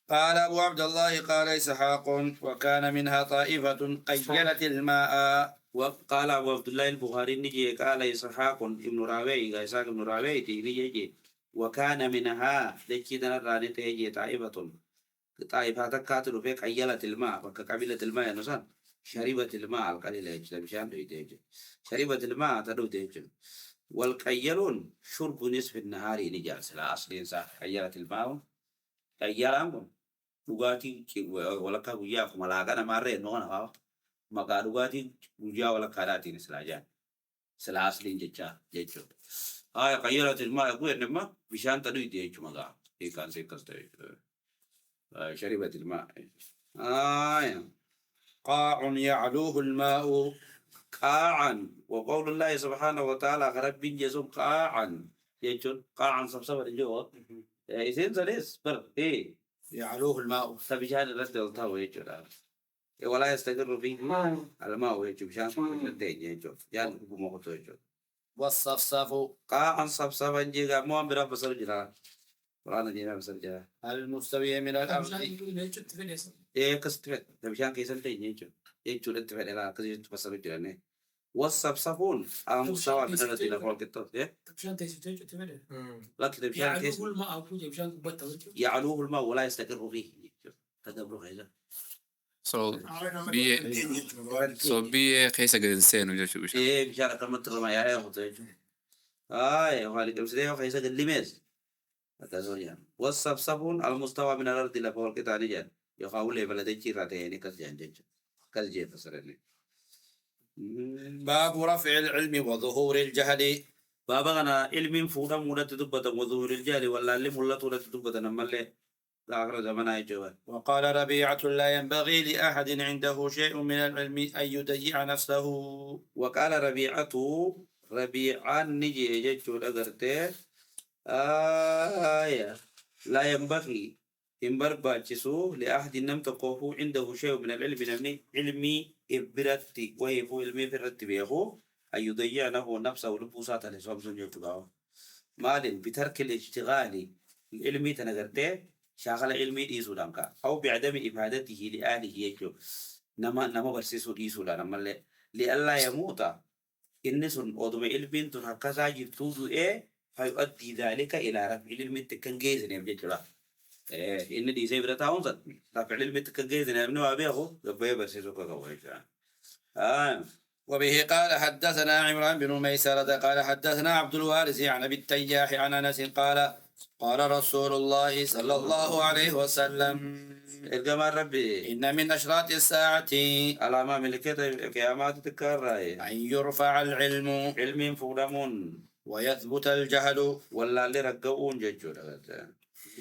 Speaker 1: قال أبو عبد الله قال إسحاق وكان منها طائفة قيلت الماء.
Speaker 2: وقال أبو عبد الله البخاري نجي قال إسحاق ابن راوي إسحاق ابن راوي تيجي وكان منها دكي دنراني تيجي طائفة تكاتل في قيلة الماء وكقبيلة الماء نسان شربت الماء القليل يجي مشان تيجي شربت الماء تدو تيجي والقيلون شرب نصف النهار نجال سلا أصلين صح قيلت الماء قيلان دغاتي ولا كويا ملاقنا ماري نونا مكا دغاتي وجا ولا كاراتي سلا جان سلا أصلين جيتشو قيلت الماء يقول إنما بشان تدوي ديتشو مكا هي كان سيكستي شربت الماء
Speaker 1: قاع يعلوه الماء
Speaker 2: قاعا وقول الله سبحانه وتعالى غرب جزم قاعا يجون قاعا سبسبر جو إذن سليس بر إيه
Speaker 1: يعلوه الماء
Speaker 2: سبيشان الرد الطاو يجون ولا يستقر فيه الماء يجون بشان الدين يجون يعني بموقته يجون
Speaker 1: والصفصف
Speaker 2: قاعا سبسبر جيغا مو برا بسر جرا ورانا جينا بسر جرا
Speaker 1: المستوي من الأرض
Speaker 2: إيه كستفت بشان كيسل دين يجون يجون التفت إلى كذي بسر جرا والسبسبون المستوى من الذين فوق الكتاب إيه
Speaker 3: تبشان تيجي تملي
Speaker 2: لكن بشان
Speaker 3: يعني
Speaker 2: كيس
Speaker 3: كل ما أبوه بشان بطل
Speaker 2: يعلوه الماء ولا يستقر فيه تدبر هذا
Speaker 5: So بيه كيسا جنسين وجا شو بيش.
Speaker 2: إيه بشان كلمة ترمى يا هو تيجي وهذه كم سنة وخيسة الليمز هذا والسبسبون المستوى من الأرض إلى فوق الكتاب نجار يقاول بلدي كيرات يعني كذا فسرني
Speaker 1: باب رفع العلم وظهور الجهل
Speaker 2: بابا أنا علم فودا مودا تدبت وظهور الجهل ولا علم ولا تودا تدبت نملة آخر زمان أيجوا
Speaker 1: وقال ربيعة لا ينبغي لأحد عنده شيء من العلم أن يضيع نفسه
Speaker 2: وقال ربيعة نجي يجتو الأغرتة لا ينبغي إنبر باجسو لأحد نم تقوه عنده شيء من العلم نمني علمي إبرتي ويفو علمي فرتي بيهو أن يضيع له نفسه ولبوسات لسومسون يجتو مال بترك الاشتغال العلمي تنغرتة شاغل علمي ديسو دانكا أو بعدم إفادته لأهله يجتو نما برسيسو ديسو لنما لألا يموت إنسون أدوم علمين تنهكذا جبتوزو فيؤدي ذلك إلى رفع العلم تكنجيزن يبجتلا إن دي سيبرة تاونزن رفع العلم تكنجيزن يبنوا أبيه ربيه برسيسو كغويشا
Speaker 1: وبه قال حدثنا عمران بن ميسرة قال حدثنا عبد الوارث عن أبي التياح عن أنس قال رسول الله صلى الله عليه وسلم
Speaker 2: الجمال ربي
Speaker 1: إن من أشراط الساعة
Speaker 2: على ما ملكته قيامات تكرر
Speaker 1: أن يرفع العلم
Speaker 2: علم فولمون
Speaker 1: ويثبت الجهل
Speaker 2: ولا اللي رجعون جيجو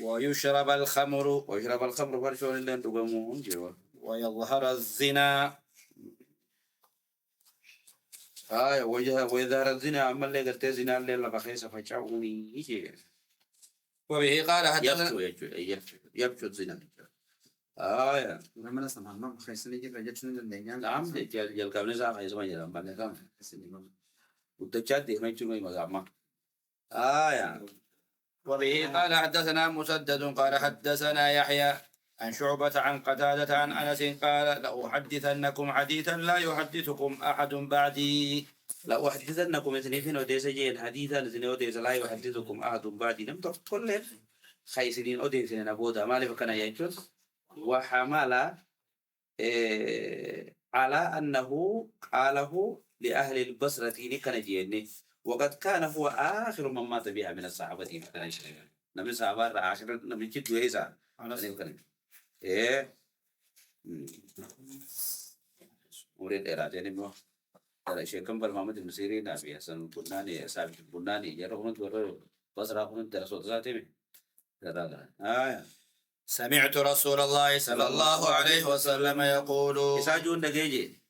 Speaker 1: ويشرب الخمر
Speaker 2: ويشرب الخمر فرشون اللي انتقمون جوا
Speaker 1: ويظهر الزنا
Speaker 2: ويظهر الزنا عمل اللي قلت زنا اللي لا بخيسة فشعوني يجي
Speaker 1: وبه قال حدثنا
Speaker 2: يبشو الزنا
Speaker 4: لما نسمع ما خيسني جد رجعت من الدنيا
Speaker 2: نعم جل كابني ساعة خيسة ما جل أمبارح كام وتجد ما يجون ما زعما
Speaker 1: وبه قال حدثنا مسدد قال حدثنا يحيى عن شعبة عن قتادة عن أنس قال لأحدثنكم حديثا لا يحدثكم أحد بعدي
Speaker 2: لا أحدثنكم اثنين وديس جين حديثا اثنين وديس لا يحدثكم أحد بعدي نم كل خيسين وديس نبودا ما لي فكنا يجوز وحمل على أنه قاله لأهل البصرة كان جيني وقد كان هو آخر من مات بها من الصحابة مثلا نبي صحابة عشرة نبي جد ويسا مريد إرادة نبوا ترى شيء كم بالمامة المسيرين أبي حسن بناني سابق بناني جرى هون تورو بصرة هون ترى صوت ذاتي ترى
Speaker 1: سمعت رسول الله صلى الله عليه وسلم يقول
Speaker 2: إساجون دقيجي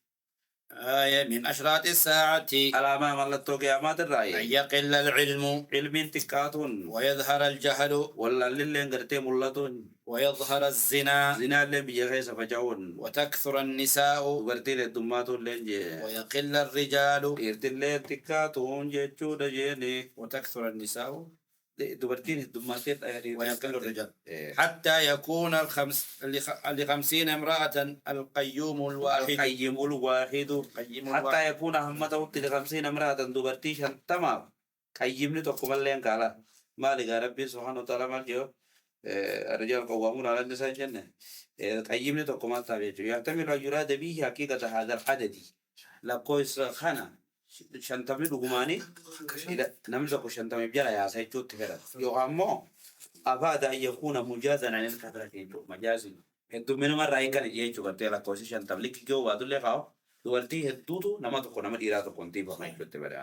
Speaker 1: من أشراط الساعة
Speaker 2: على ما ملتو قيامات الرأي
Speaker 1: أن يقل العلم
Speaker 2: علم تكاتون
Speaker 1: ويظهر الجهل
Speaker 2: ولا اللي انقرتي ملتون
Speaker 1: ويظهر الزنا
Speaker 2: زنا اللي بيجي سفجاون
Speaker 1: وتكثر النساء
Speaker 2: وبرتي للدماتون لنجي
Speaker 1: ويقل الرجال
Speaker 2: إرتلي تكاتون جيتشو دجيني
Speaker 1: وتكثر النساء
Speaker 2: دبرتين الدماتين
Speaker 1: ويقل الرجال حتى يكون ل50 امرأة القيوم الواحد
Speaker 2: حتى يكون همته ل50 امرأة دبرتي شنتما قيمني تقوم اللين قال مالك ربي سبحانه وتعالى مالك الرجال قوامون على النساء جنة قيمني تقوم التابعة يعتمد يراد به حقيقة هذا العدد لقويس خنا shantamni dhugumaanii namni tokko shantamii jala yaasa jechuutti fedha yookaan immoo afaada ayyakuuna mujaazan anil kafarati jechuudha majaazi heddumminuma irraa eegan jechuu gartee lakkoofsi shantam likki ga'u baatullee kaa'u dubartii hedduutu nama tokko nama dhiiraa tokko hin tiifama jechuutti fedha.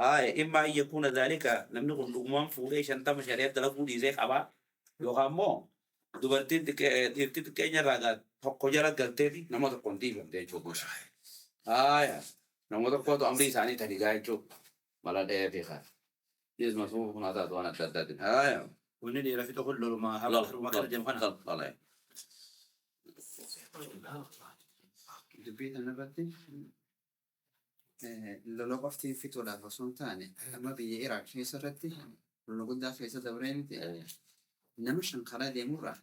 Speaker 2: Haa imma ayyakuuna zaalika namni kun dhugumaan fuudhee shantama shari'a dalaguu dhiisee qabaa yookaan immoo dubartiin dhiirtii xiqqeenya irraa tokko jala galteeti nama tokko hin tiifamte jechuudha. Haa namoota tokkotu amrii isaanii tadi gaachuu mala dhahee fi kaan. Dhiis masuu kunaa taatu waan adda addaatiin. Haa
Speaker 1: Wanni dhiira fi tokko lolumaa haa makara jedhamu kana.
Speaker 2: lala.
Speaker 4: dubbii kanarratti lola qoftiin fixuudhaaf osoo hin taane amma biyya Iraaq keessa irratti lola guddaa keessa dabree miti nama shan karaa deemurraa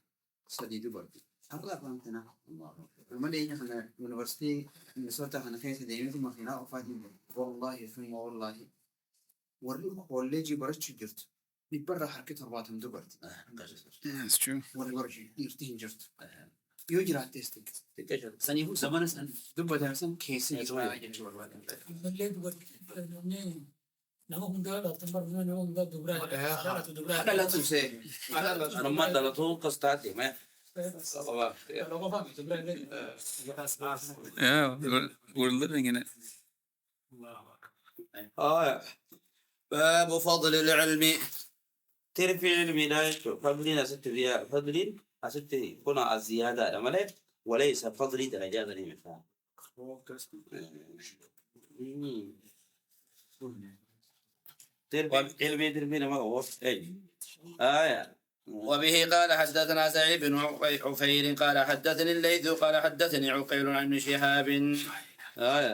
Speaker 4: sadii dubartii. Har'a afaantina amma dhiyeenya kana yuunivarsiitii Minnesota kana keessa deemeetu makiinaa ofaa jiru. Wallaahi summa wallaahi warri kolleejii barachuu jirtu dhibbarraa harki 70 dubartii.
Speaker 5: Yeah, it's true.
Speaker 4: Warri barachuu dhiirtii hin jirtu. Yoo jiraattees saniifuu zamana san dubbatan san keessa jira jechuu barbaadan.
Speaker 3: Mallee dubartii nama hundaa dhalatan barbaadu nama hundaa dubraa dubraa.
Speaker 4: Dhalatu see.
Speaker 2: Anummaan dhalatuu akkas taate mee.
Speaker 5: Yeah, we're living in it.
Speaker 1: باب فضل العلم.
Speaker 2: ترفي علمي لا فضلين أست فيها فضلين أست كنا الزيادة ملك وليس فضلي درجات مثلا. ترفي علمي ترفي ما هو أي
Speaker 1: وبه قال حدثنا سعيد بن عفير قال حدثني الليث قال حدثني عقيل عن ابن شهاب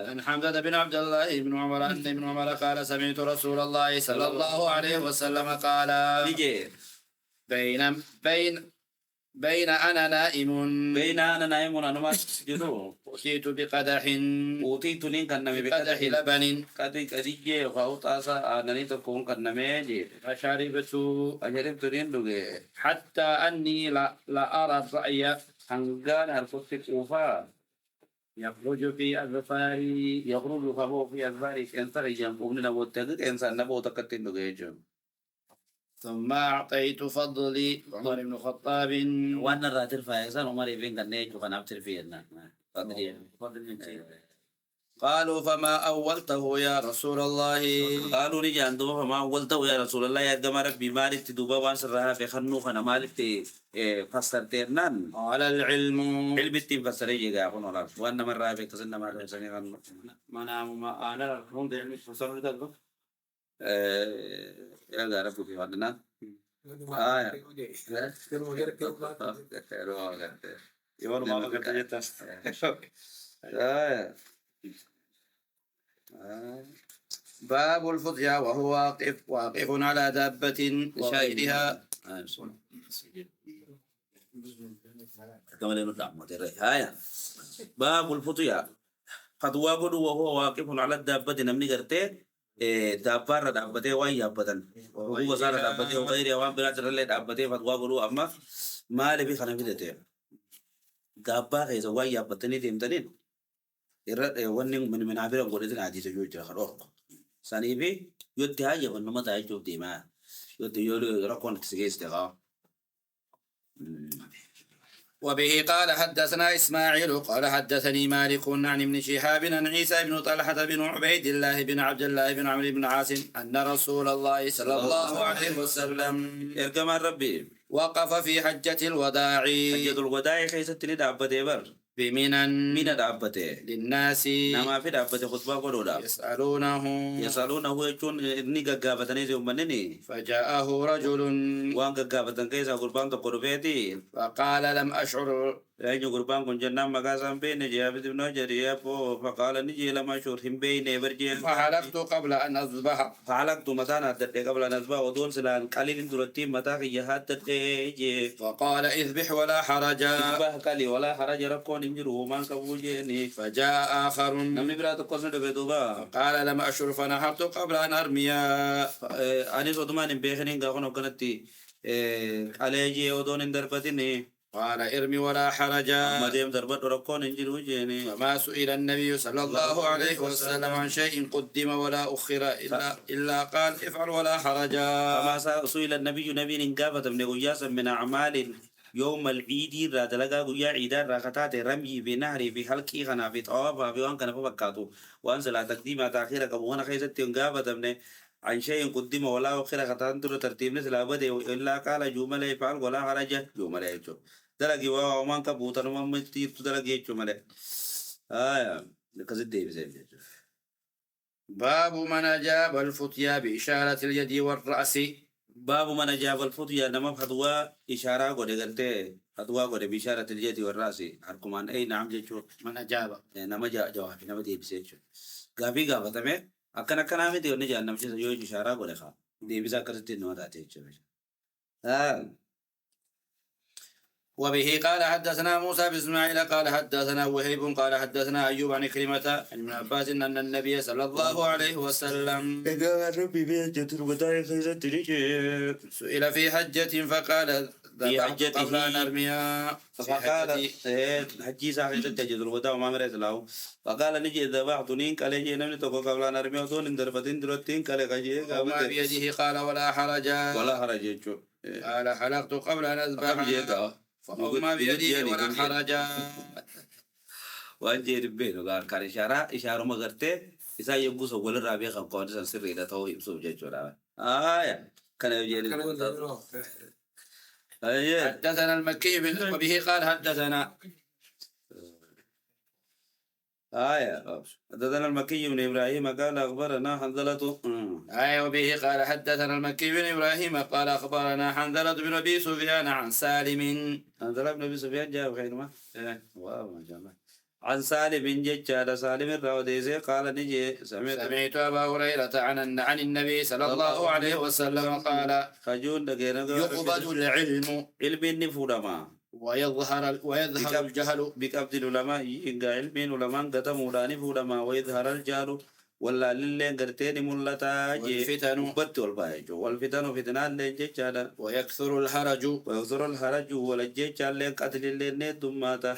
Speaker 1: عن حمزة بن عبد الله بن عمر أن ابن عمر قال سمعت رسول الله صلى الله عليه وسلم قال بين أنا نائم
Speaker 2: أنا ما جدو
Speaker 1: أتيت بقدح
Speaker 2: أوتيت لين كنا
Speaker 1: بقدح لبن
Speaker 2: كدي خاوت أسا أنني تكون كنا ميجي
Speaker 1: فشربت
Speaker 2: أجرب ترين دوجي
Speaker 1: حتى أني لا أرى الرأي
Speaker 2: هنغان هرفت كوفا
Speaker 1: يخرج في أظفاري
Speaker 2: يخرج فهو في أذباري إنسان يجمعون نبوتك إنسان نبوتك تندوجي
Speaker 1: ثم أعطيت فضلي عمر بن الخطاب
Speaker 2: وانا راتل فايزان عمر يبين كان نيجو كان أبتر فينا فضلي
Speaker 1: قالوا فما أولته يا رسول الله
Speaker 2: قالوا نجي عندهم فما أولته يا رسول الله يا جماعة ربي مالك تدوبا وان سرها في خنو خنا مالك فسر تيرنان
Speaker 1: على العلم
Speaker 2: علم التيم فسر يجي قاعدون ولا وانا مرة في كسرنا ما رأسني خن
Speaker 1: ما أنا هم ده علم فسر ده
Speaker 2: يا غارب في وادنا يوم ما بقيت
Speaker 1: باب الفضيا وهو واقف على دابة شاهدها
Speaker 2: كمان نطلع مدري هاي باب الفضيا فضوا قدوا وهو واقف على الدابة نمني قرتين دابار دابته وان يابتن وهو صار دابته وغير يوان بلا ترى دابته فضوا قدوا أما ما لبي خنا بدته دابا كيس وان يابتني تيمتنين إرد ونين من عبير قولتين عادي تجوج خروق ساني بي يدها يبون ما تاجو ديما يد يولو ركون تسجيس تغا
Speaker 1: وبه قال حدثنا إسماعيل قال حدثني مالك عن ابن شهاب عن عيسى بن طلحة بن عبيد الله بن عبد الله بن عمرو بن عاصم أن رسول الله صلى الله عليه وسلم
Speaker 2: إرجم ربي
Speaker 1: وقف في حجة الوداع
Speaker 2: حجة الوداع كيس تني دابته بر
Speaker 1: بمنى
Speaker 2: من دابته
Speaker 1: للناس
Speaker 2: نما في دابته خطبة قرودا يسألونه يكون إني جابتني زي منني
Speaker 1: فجاءه رجل
Speaker 2: وان جابتن كيس قربان تقربتي
Speaker 1: فقال لم أشعر
Speaker 2: أي قربان كن جنة مقاسم بين جابت بن جريا فقال نجي لما أشعر هم بين برجين
Speaker 1: فحلقت قبل أن أذبح
Speaker 2: فحلقت متانا تدري قبل أن أذبح ودون سلان قليل درتي متى يهات تدري
Speaker 1: فقال اذبح ولا حرج
Speaker 2: أذبح قلي ولا حرج ركون يمجره من كبوجيني
Speaker 1: فجاء آخر
Speaker 2: نمني برا تقصد بدوبا
Speaker 1: قال لم أشعر فنحرت قبل أن أرمي
Speaker 2: أني صدمان بيخنين قاقنا كنتي عليه ودون دربتني
Speaker 1: قال ارمي ولا حرج.
Speaker 2: ما ديم دربت ركون انجل وجيني.
Speaker 1: فما سئل النبي صلى الله عليه وسلم عن شيء قدم ولا أخر إلا قال افعل ولا حرج.
Speaker 2: فما سئل النبي نبي انقافة من قياسا من أعمال يوم العيد را دلقا قيا عيدا راكتات رمي بنهر في حلقي غنا في طوابا في وان كان فبكاتو وانزل تقديم تأخير كبوانا خيزت انقافة من عن شيء قدم ولا أخر خطان ترتيب نسل بدي إلا قال جملة يفعل ولا حرج جملة يجو دلقي ومان كبوتر ومتير دلقي جملة كزد دي بزي.
Speaker 1: باب من أجاب الفتيا بإشارة اليد والرأس.
Speaker 2: باب من أجاب الفتيا نما فتوى إشارة قد قلت فتوى قد بإشارة اليد والرأس حركمان أي نعم جيشو
Speaker 1: من أجاب
Speaker 2: نما جواب نما دي بسيشو غافي غافة تمام أكنا كنا مدي ونجا نمشي يو إشارة قد خا دي بزا كرتين نوا تاتيشو.
Speaker 1: وبه قال حدثنا موسى بن اسماعيل قال حدثنا وهيب قال حدثنا ايوب عن كلمة عن ابن عباس ان النبي صلى الله عليه وسلم سئل في حجة فقال
Speaker 2: في حجته
Speaker 1: قبل ان ارميها
Speaker 2: فقال حجي صاحب تجد الوداع ما مريت له فقال نجي ذبحتني قال يجي نمني تقول قبل ان ارميها دون دربتين درتين قال كجي
Speaker 1: وما بيده قال ولا حرج
Speaker 2: ولا حرج
Speaker 1: قال حلقت قبل ان اذبح فما بيده ولا حرج.
Speaker 2: وأنجي ربينو قال كان إشارة ما قرته إذا يبغى ولا رابع خم قوانين سنسر إذا توه يبصو جيشورا كان يجي
Speaker 1: حدثنا المكي وبه قال حدثنا
Speaker 2: حدثنا المكي بن إبراهيم قال أخبرنا حنظلة
Speaker 1: وبه قال حدثنا المكي بن إبراهيم قال أخبرنا حنظلة بن أبي سفيان عن سالم.
Speaker 2: حنظلة بن أبي سفيان جاء بخير ما واو ما شاء الله. عن سالم بن جد سالم الراوديزي قال نجي
Speaker 1: سمعت أبا هريرة عن النبي صلى الله عليه وسلم قال
Speaker 2: خجون
Speaker 1: يقبض العلم
Speaker 2: علم النفورما
Speaker 1: ويظهر الجهل
Speaker 2: بقبض العلماء إن علم العلماء قدم ولاني فولما ويظهر الجهل ولا للين قرتين ملتا
Speaker 1: والفتن
Speaker 2: بت والبايج والفتن فتنان لين جيشادا
Speaker 1: ويكثر الحرج
Speaker 2: ولا جيشال لين قتل لين دماتا.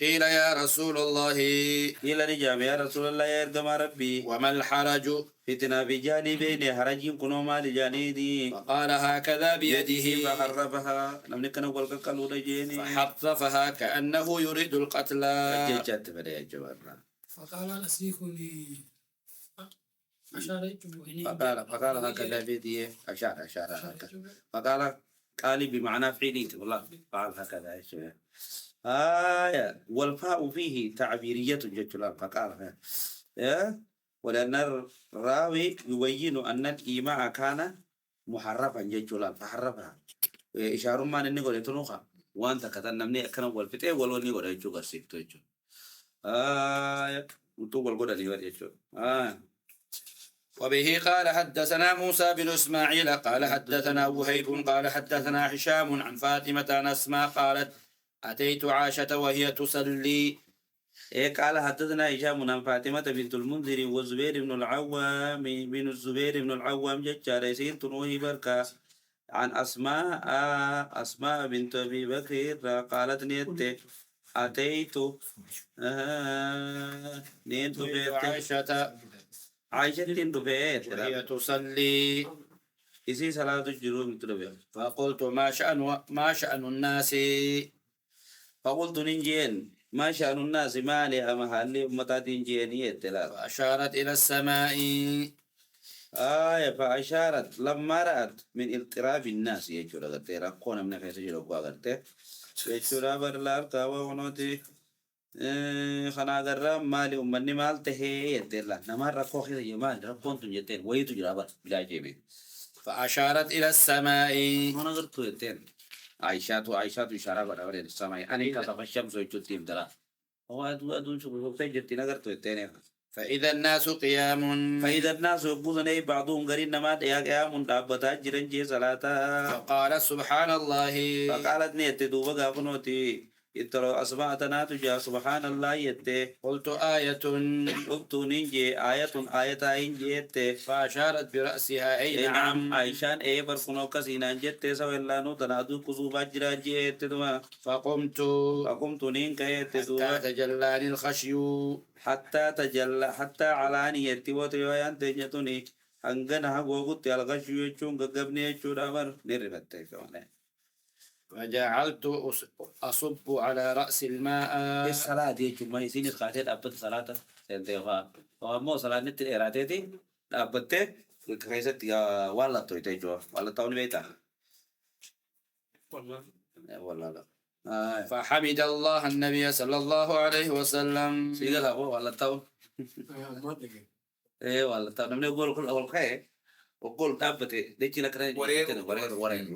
Speaker 1: قيل يا رسول الله
Speaker 2: إلى نجام يا رسول الله يا إرقم ربي
Speaker 1: وما الحرج
Speaker 2: فتنة بجانبين حرج كنو ما لجانيدي
Speaker 1: فقال هكذا بيده
Speaker 2: فحرفها لم نكن نقول كالو نجيني
Speaker 1: فحرفها كأنه يريد القتل.
Speaker 2: جيشات بدأ جوارنا
Speaker 3: فقال أسيكني أشارت
Speaker 2: فقال هكذا بيدي أشار هكذا فقال قالي بمعنى فعلي والله قال هكذا يا والفاء فيه تعبيرية جتلان فقال ولأن الراوي يبين أن الإيماء كان محرفا جتلان فحرفها إشارة ما نقول يتنوخا وأنت كتن مني كان والفتاة والوني ولا يجوا السيف تيجو وتقول قدر يجوا
Speaker 1: وبه قال حدثنا موسى بن اسماعيل قال حدثنا وهيب قال حدثنا هشام عن فاطمة عن أسماء قالت أتيت عائشة وهي تصلي.
Speaker 2: قال حدثنا هشام عن فاطمة بنت المنذر والزبير بن العوام بن الزبير بن العوام ججار يسير تنوه بركة عن أسماء بنت أبي بكر قالت نيت أتيت عائشة تندبيت
Speaker 1: وهي تصلي
Speaker 2: إسي صلاة الجروب تندبيت
Speaker 1: فقلت ما شأن الناس
Speaker 2: فقلت ننجين ما شأن الناس مالي أمهالي أمتا تنجين يتلا
Speaker 1: فأشارت إلى السماء
Speaker 2: فأشارت لما رأت من اضطراب الناس يجورا غرتي رقونا من خيس جلوكوا غرتي يجورا برلال كاوا ونوتي خنا غرا مالي أمني مال تهي يتلا نمار رقو خيس يمال رقون تنجتين ويتو جرابر بلا جيبين
Speaker 1: فأشارت إلى السماء
Speaker 2: هنا غرتو يتين عائشة إشارة بدأ السماء أنا كتب الشمس ويجتين ترى هو أدون شو تجتين غرتو يتين
Speaker 1: فإذا الناس قيام
Speaker 2: فإذا الناس يقولون بعضهم قرين نما قيام دابتا جرن جي صلاة
Speaker 1: فقال سبحان الله
Speaker 2: فقالت نيت دوبا غافنوتي إترو أسمعتنا تجا سبحان الله يتي
Speaker 1: قلت آية
Speaker 2: قلت نينجي آية إنجي
Speaker 1: فأشارت برأسها أي
Speaker 2: إيه
Speaker 1: نعم
Speaker 2: نعم عايشان إيه بركنو كسينا جت سوى اللانو تنادو كسوبا جرا جت دوا
Speaker 1: فقمت
Speaker 2: فقمت نين كيت
Speaker 1: حتى
Speaker 2: دوا
Speaker 1: تجلاني الخشي
Speaker 2: حتى تجلى حتى علاني يتي وتيوان تجتني هنگن ها غوغت الغشو يچون غغبني يچو دامر نربت كمان
Speaker 1: فجعلت أصب على رأس الماء
Speaker 2: الصلاة دي چما يسين خاطر أبد صلاة سنتها فمو صلاة نت إرادتي أبد كيست يا والله توي تيجوا والله تاوني بيتا والله لا
Speaker 1: فحمد الله النبي صلى الله عليه وسلم
Speaker 2: سيقال هو والله تاون
Speaker 3: ما تجي
Speaker 2: إيه والله تاون نمني أقول كل أول خير وقول تابتي دي كنا كنا ورين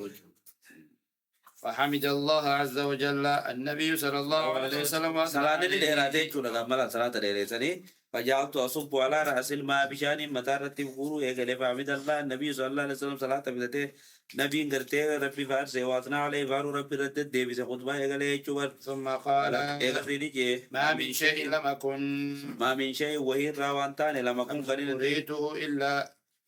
Speaker 1: فحمد الله عز وجل النبي صلى الله عليه وسلم
Speaker 2: صلاة دي إرادتي چونا كمالا صلاة دي سني فجعلت أصب على رأس الماء بشان مطارة بقولوا يقال فحمد الله النبي صلى الله عليه وسلم صلاة بدته نبي غرتي ربي فار سيواتنا عليه فارو ربي ردت دي بس خطبة يقال يچوبر
Speaker 1: ثم قال ما من شيء لم أكن
Speaker 2: ما من شيء وهي راوانتان لما كن قليل
Speaker 1: أريته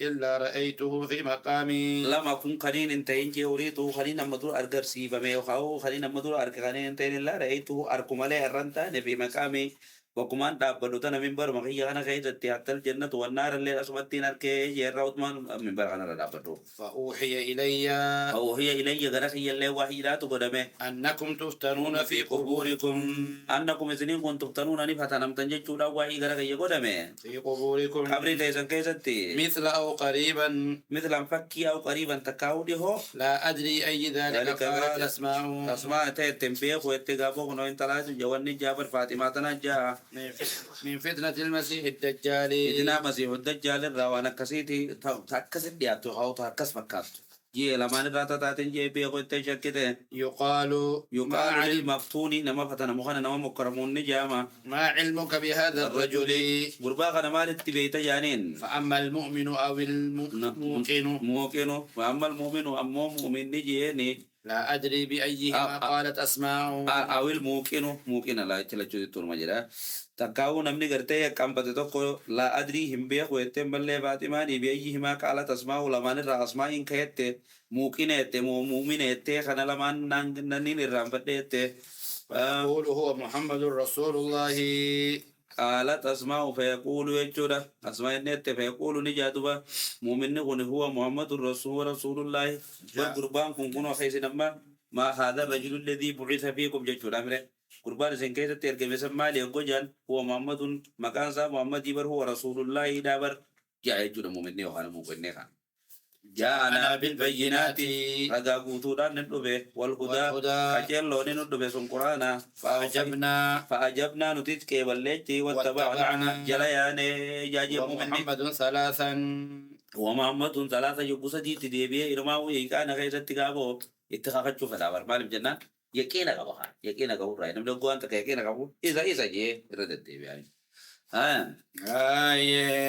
Speaker 1: إلا رأيته في مقامي
Speaker 2: لما كن قليل انتين جي أريته خلينا مدور أرقر سيبا ميوخاو خلينا مدور أرقانين انتين إلا رأيته أركم عليه الرنتان في مقامي وكمان دابلو تنا منبر مخيا أنا خيزت حتى الجنة والنار اللي أصبتين أركي يراوت من منبر أنا دابلو
Speaker 1: فأوحي إلي
Speaker 2: أو هي إلي غرخي اللي وحيدات قدمه
Speaker 1: أنكم تفتنون في قبوركم
Speaker 2: أنكم إذنين كنتم تفتنون نفتا نمتنجي چودا وحي غرخي قدمه
Speaker 1: في قبوركم
Speaker 2: قبري تيسن كيستي
Speaker 1: مثل أو قريبا
Speaker 2: مثل أنفكي أو قريبا تكاودي هو
Speaker 1: لا أدري أي ذلك قالت أسماء
Speaker 2: أسماء تنبيه ويتقابوك نوين تلاس جواني جابر فاطمة تنجا
Speaker 1: من فتنة المسيح الدجال
Speaker 2: إذنا مسيح الدجال الروانا كسيتي تكسد دياتو أو تكس مكاتو جي لما نراتا تاتن جي بيقو التشكته
Speaker 1: يقال
Speaker 2: يقال للمفتوني نما فتنا مخانا نما مكرمون نجاما
Speaker 1: ما علمك بهذا الرجل
Speaker 2: قرباقا نمالت بيت جانين
Speaker 1: فأما المؤمن أو الموقن
Speaker 2: وأما المؤمن أمو مؤمن نجيني
Speaker 1: لا أدري بأيهما قالت أسماء
Speaker 2: أو الموقن لا يتلجو تور مجرى تكاو نمني غرتي كم بتتوكو لا أدري هم بيه ويتم بلي فاطماني بأيهما قالت أسماء لمن الرأسماء إن كهت موقنة مؤمنة خنا لمن ننين الرامبدة
Speaker 1: يقول هو محمد رسول الله
Speaker 2: قالت أسماء فيقول يجودا أسماء النت فيقول نجادوا مؤمن هو محمد رسول الله والقربان كنكون خيس نما ما هذا الرجل الذي بعث فيكم ججودا أمره قربان سنكيت تركب سمال يقول هو محمد مكان صاحب محمد يبر هو رسول الله دابر جاء يجودا مؤمن وخانا مؤمن خان جاءنا بالبينات رجع قطورا ندبه والهدى أجل لون ندبه سنقرانا فأجبنا نتيج كبلتي واتبعنا جليان جاجي
Speaker 1: محمد ثلاثا
Speaker 2: ومحمد ثلاثة يبوسدي تديبيه إرماو يكان غير اتقابه اتخاذ شوف دابر مالم جنة يكينا كبوها يكينا كبوه راي نملك قوان تك يكينا كبوه إذا جيه ردت ديبيه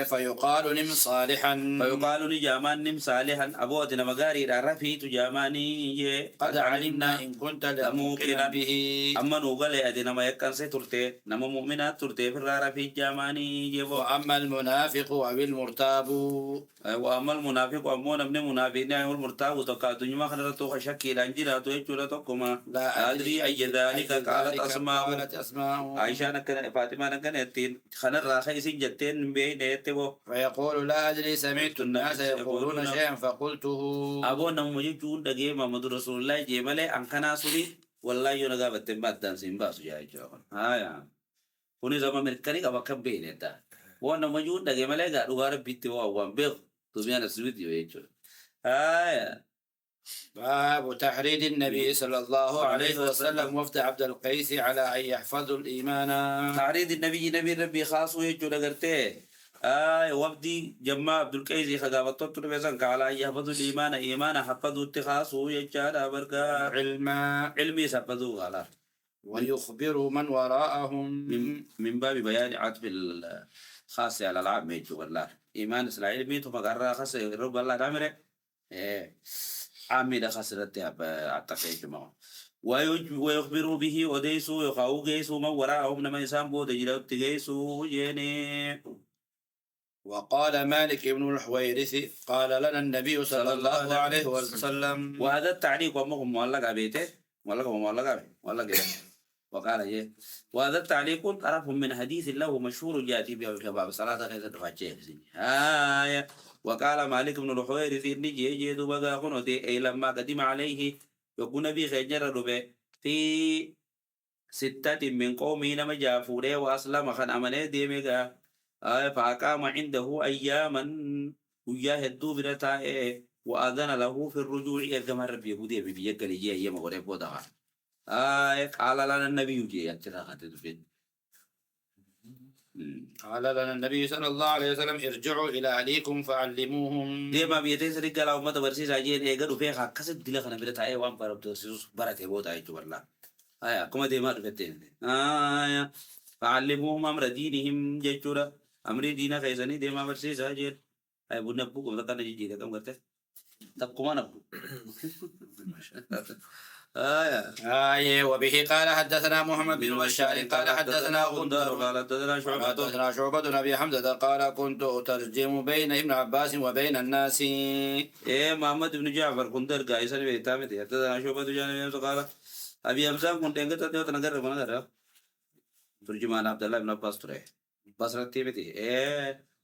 Speaker 1: فيقال نم صالحا
Speaker 2: فيقال لجامان نم صالحا أبوتنا مغاري رفي تجاماني
Speaker 1: قد علمنا إن كنت لموقنا به
Speaker 2: أما نوغل أدنا ما يكن سترتي نما مؤمنات ترتي في الرافي جاماني
Speaker 1: وأما المنافق أو المرتاب
Speaker 2: وأما المنافق أمو نمن منافقين أو المرتاب تقاتل ما خنرتو خشكي لانجرا تو يجولا تقوما لا أدري أي ذلك قالت أسماء عائشة نكن فاطمة نكن يتين خنر راخي سنجتين بين يتبو
Speaker 1: فيقول لا أدري سمعت الناس يقولون شيئا فقلته
Speaker 2: أبو نمو جون دقي محمد رسول الله جمله أنكنا سوري والله ينقى بتنبات دان سيمباسو جاي جوان هايا كوني زمان مركني كبا كبين يتا وانا مجون دقي ملقا دوغار بيتي وان بيغ تبيانا سويديو يجو هايا
Speaker 1: باب تحريض النبي صلى الله عليه وسلم وفد عبد القيس على أن يحفظوا الإيمان
Speaker 2: تحريض النبي نبي ربي خاص ويجو لغرته وفدي جمع عبد القيس خغابتو تربيسان على أن يحفظوا الإيمان إيمان حفظوا اتخاصوا يجادا بركا علمي سفظوا على
Speaker 1: ويخبروا من وراءهم
Speaker 2: من باب بيان عطف الخاص على العام يجو والله إيمان إسرائيل ميتو مقرر خاص رب الله دامره عامل خسرت أعتقد معه ويخبر به وديسو يخاو جيسو من وراءهم لما يسامبو تجلو تجيسو جيني
Speaker 1: وقال مالك بن الحويرث قال لنا النبي صلى الله عليه وسلم
Speaker 2: وهذا التعليق ومهم معلق بيته معلق وقال يه وهذا التعليق طرف من حديث له مشهور جاتي به الكباب صلاة غير دفعتين آية وقال مالك بن الحويرث نجي يجد بقى قنوتي أي لما قدم عليه يكون نبي خجر ربه في ستة من قومه لما جافوره وأسلم خان أمنه ديمغا فأقام عنده أياما وياه الدوبرة وأذن له في الرجوع إذا مر بيهودي بيجي يجي أيام غريب وضعها قال لنا النبي يجي يتراخت في
Speaker 1: قال لنا النبي صلى الله عليه وسلم ارجعوا إلى أهليكم فعلموهم
Speaker 2: ديما بيتين سرق لا أمة برسيس أجين إيجاد وفيها كسر دلنا خنا بيرت أيه وام بارب تسوس برات يبوت أيه جبرلا كم ديما رفتين فعلموهم أمر دينهم جيشورا أمر دينا خيزاني ديما برسيس أجين بنا بوكم ذكرنا نجي ذا كم قلته طب كمان أبو
Speaker 1: وبه قال حدثنا محمد بن بشار قال حدثنا غندر
Speaker 2: قال
Speaker 1: حدثنا شعبة بن أبي حمزة قال كنت أترجم بين ابن عباس وبين الناس
Speaker 2: محمد بن جعفر غندر قايس أنا بيتامي حدثنا شعبة جانب قال أبي حمزة كنت أنقذ تنقر من غيره ترجمان عبد الله بن عباس ترى بس رتيبتي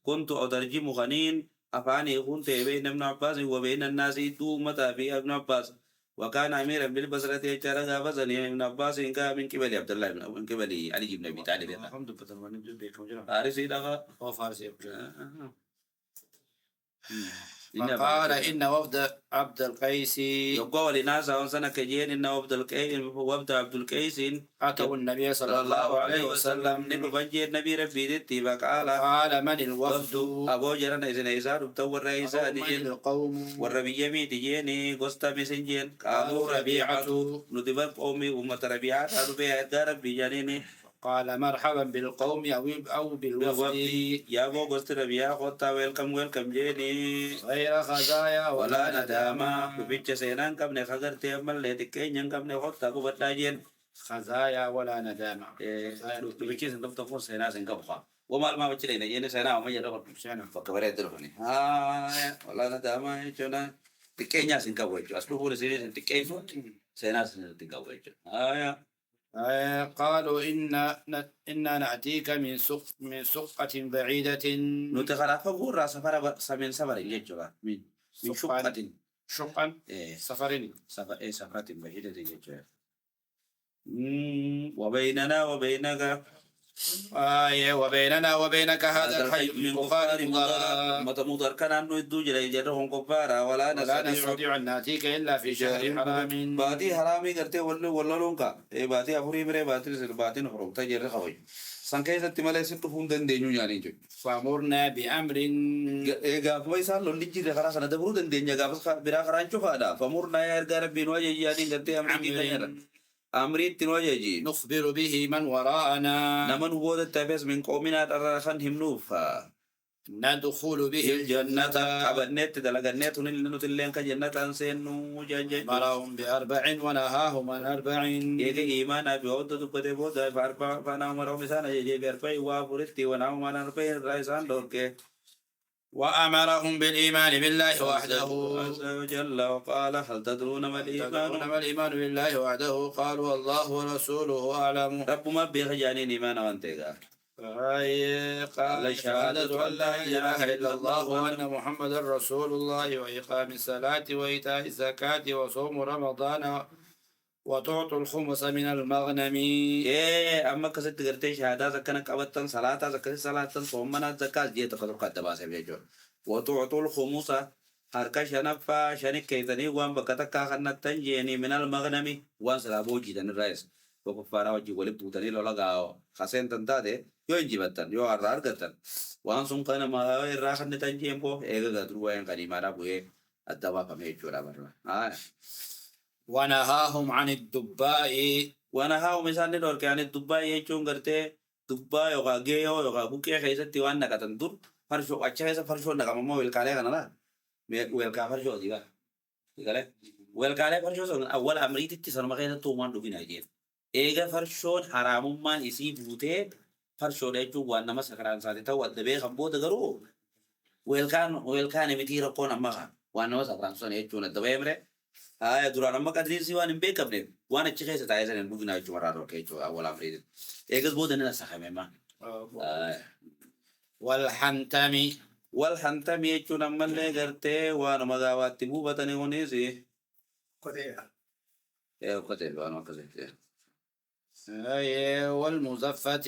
Speaker 2: كنت أترجم غنين أفاني كنت بين ابن عباس وبين الناس دومة في ابن عباس وكان أميرا بالبصرة يجرى غافزني ابن عباس إن كان من قبل عبد الله من قبل علي بن أبي طالب
Speaker 1: الحمد لله
Speaker 2: فارسي دغا
Speaker 1: هو فارسي فقال إن وفد عبد القيس
Speaker 2: يقول لناس أنسنا كجين إن وفد عبد القيس
Speaker 1: أتوا النبي صلى الله عليه وسلم
Speaker 2: نبجي النبي ربي دتي فقال
Speaker 1: قال من الوفد
Speaker 2: أبو جرنا إذن إيسار بتور رئيسا
Speaker 1: من القوم
Speaker 2: والربي يمي تجيني قسطا مسنجين قالوا ربيعة ندبر قومي أمة ربيعة ربيعة ربي جانيني
Speaker 1: قال مرحبا بالقوم أو بالوفد
Speaker 2: يا أبو قسط ربيعة خطا ويلكم جيني
Speaker 1: غير خزايا
Speaker 2: ولا نداما ببيتش سينان كم نخغر تيمال لتكين ينكم نخطا كبتا جين
Speaker 1: خزايا ولا ندامة
Speaker 2: ببيتش سنكم تفور سينا سنكم خا وما ما بتشلينا جين سينا وما يدخل
Speaker 1: سنة
Speaker 2: فكبرت درفني ولا نداما يجونا تكين يا سنكم وجو أسلوب هو سيني تكين فوت سينا سنكم وجو
Speaker 1: قالوا إن نأتيك من سقة بعيدة
Speaker 2: نتخلف غورا سفر سفر يجوا من
Speaker 1: شقة سفرين
Speaker 2: سفرة بعيدة يجوا وبيننا وبينك
Speaker 1: وبيننا وبينك هذا الحي من كفار
Speaker 2: مضر كان أنه يدوج ليجرهم كفارا ولا
Speaker 1: نستطيع أن نأتيك إلا في شهر حرام
Speaker 2: باتي حرامي کرتے ولا لونكا باتي أفوري مري باتي باتي نحرم تجر خوي سانكاي ستمالي ستفون دن دينيو يعني جو
Speaker 1: فأمرنا بأمر
Speaker 2: غاف ما يسال لون ديجي خلاص أنا دبرو دن دينيا غاف برا خرانچو خادا فأمرنا يا رب بينو يعني کرتے أمري أمري تنوجي
Speaker 1: نخبر به من وراءنا
Speaker 2: نمن هو التابس من قومنا ترخن همنوفا
Speaker 1: ندخل به الجنة
Speaker 2: أبنت دلقنت نتلين كجنة أنسينو جنجي
Speaker 1: مرهم بأربع ونهاهم عن أربع
Speaker 2: يجي إيمان أبي عودة تبدي بودا فأربع فنامرهم سنة يجي بأربع وافرتي ونام عن أربع رئيسان دورك
Speaker 1: وأمرهم بالإيمان بالله وحده
Speaker 2: عز وجل وقال هل تدرون ما
Speaker 1: الإيمان بالله وحده قالوا الله ورسوله أعلم
Speaker 2: رب ما بيخجاني إيمان وانتقى
Speaker 1: قال شهادة أن لا إله إلا الله وأن محمد رسول الله وإقام الصلاة وإيتاء الزكاة وصوم رمضان وتعطوا الخمس من المغنم
Speaker 2: أما كسرت قرتي شهادة زكنا كابتن صلاة زكاة صلاة صومنا زكاة جيت قدر قد باسه بيجور وتعطوا الخمس harka shanaffa shani keetanii waan bakka takkaa kannattan jeeni minal magnami waan silaa boojiitan irraa isa tokko faaraa wajjin walitti buutanii lola gaa'oo kaseentan taate yoo injibattan yoo har'a argattan waan sun kana irraa kannitan jeen boo eega gadru wayan qadiimaadhaa bu'ee adda baafame jechuudha barra.
Speaker 1: ونهاهم عن الدباء
Speaker 2: ونهاهم إسان دور كان الدباء يجون قرتي دباء يوغا جيو يوغا بوكي خيسة تيوان نكتن دور فرشو أچا خيسة فرشو نكما مو ويلكالي كنا لا ويلكا فرشو ديگا ديگا والقالة فرشون أول أمريت اتصال ما كانت تومان دوبنا جين إيجا فرشون حرام ما يسيب بوته فرشون يجوا وانا ما سكران ساتي تو الدبي خبوه تجرو والكان متير قون أما وانا ما سكران ساتي يجوا الدبي أمره دوران أما كدري سوى نبيك قبله وانا تشخيص تايزن نبغينا يجوا مرارو كيجوا أول أمريت إيجا بودنا نسخة ما
Speaker 1: والحنتمي
Speaker 2: والحنتمي يجوا نمّن لقرته وانا مغاوات تبوه بتني هونيزي قتل وانا قتل
Speaker 1: أي والمزفة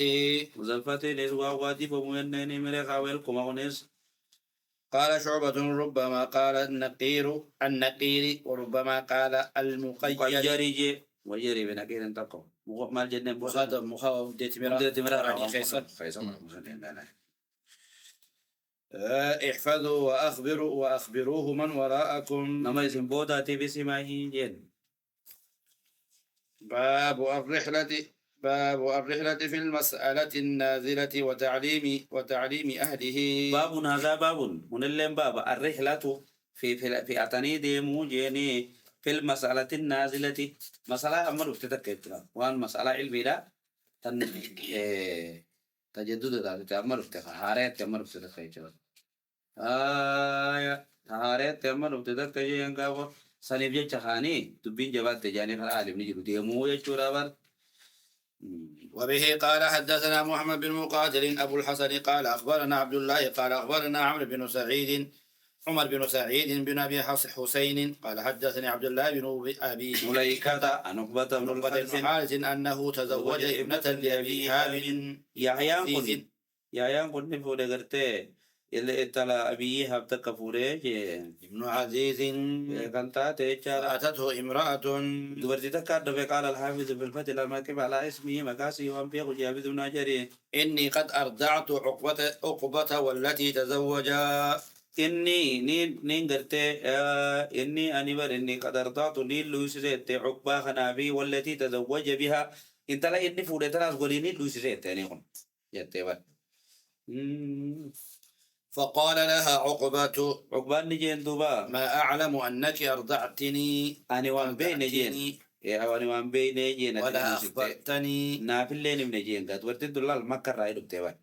Speaker 2: مزلفة لسوا واجب ومنني مريخ أولكم أونس
Speaker 1: قال شعبة ربما قال النقير وربما قال المقيد
Speaker 2: وجريجي وجري بنكير انتقوا ما الجنة
Speaker 1: مخاطب ديت مرا خيصر احفظوا وأخبروه من وراءكم
Speaker 2: نما يسم بودا تبي سماهي جن
Speaker 1: باب الرحلة في المسألة النازلة وتعليم أهله
Speaker 2: باب هذا باب من اللين باب الرحلة في أتاني ديمو جيني في المسألة النازلة مسألة أمر افتتكت وان مسألة علمية تجدد ذلك أمر افتتك هارات أمر افتتك هارات أمر افتتك ينقابر سنيب جت خاني تبين جبات تجاني فالعالم نجيب ديمو يجورا بر
Speaker 1: وبه قال حدثنا محمد بن مقاتل أبو الحسن قال أخبرنا عبد الله قال أخبرنا عمر بن سعيد عمر بن سعيد بن أبي حسين قال حدثني عبد الله بن أبي
Speaker 2: ملائكة أن عقبة بن
Speaker 1: حارث أنه تزوج ابنة لأبي هاب
Speaker 2: يعيان قلت فوري قرتي اللي اتلا أبي هاب تكفوري
Speaker 1: ابن عزيز
Speaker 2: كانتا تيجار
Speaker 1: أتته امرأة
Speaker 2: دورتي تكاد قال الحافظ في الفتح لما كيف على اسمه مكاسي وانبيق جابد بن جري
Speaker 1: إني قد أرضعت عقبة والتي تزوجا
Speaker 2: إني نين قرتي إني أنيبر إني قد أرضعت نين لوسريت عقبة خنابي والتي تزوج بها انت لا إني فوري تراس قوليني لوسريت يعني هم يتبع
Speaker 1: فقال لها عقبة
Speaker 2: نجين دوبا
Speaker 1: ما أعلم أنك أرضعتني
Speaker 2: أنا وان بين نجين يا أنا وان بين نجين
Speaker 1: ولا أخبرتني
Speaker 2: نافلين من نجين قد ورت دلال مكة رايد بتوان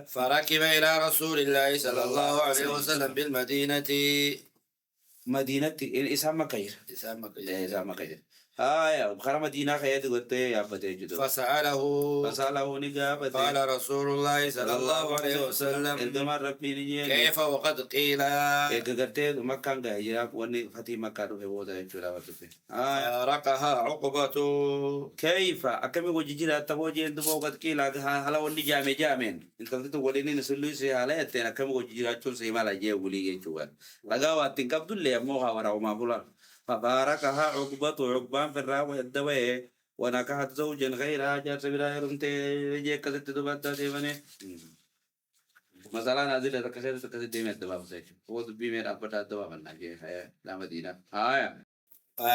Speaker 1: فركب إلى رسول الله صلى الله عليه وسلم بالمدينة
Speaker 2: مدينة إسام مكير إسام مكير بخار مدينة خيات قلت يا فتى فسأله نجاب
Speaker 1: قال رسول الله صلى الله عليه وسلم
Speaker 2: عندما ربي نجي
Speaker 1: كيف وقد قيل
Speaker 2: قلت مكان جاي وني فتي مكان في وضع جرا وتفي
Speaker 1: رقها عقبة
Speaker 2: كيف أكمل وجيرا تبوجي عندما وقد قيل هلا وني جامين انت تقوليني نسلوي سي على تنا كم وجيرا تشون سي مالا جي ولي جوان لقوا تنكب دل موها ورا وما بولا فباركها عقبان في الراوي الدواء ونكحت زوجا غيرها جار سبيلا يرمت جي كذت دبات ديمانه مثلا نازل كذت ديمه دبا بسيط هو بيمر ابدا دبا بنا جي لا مدينه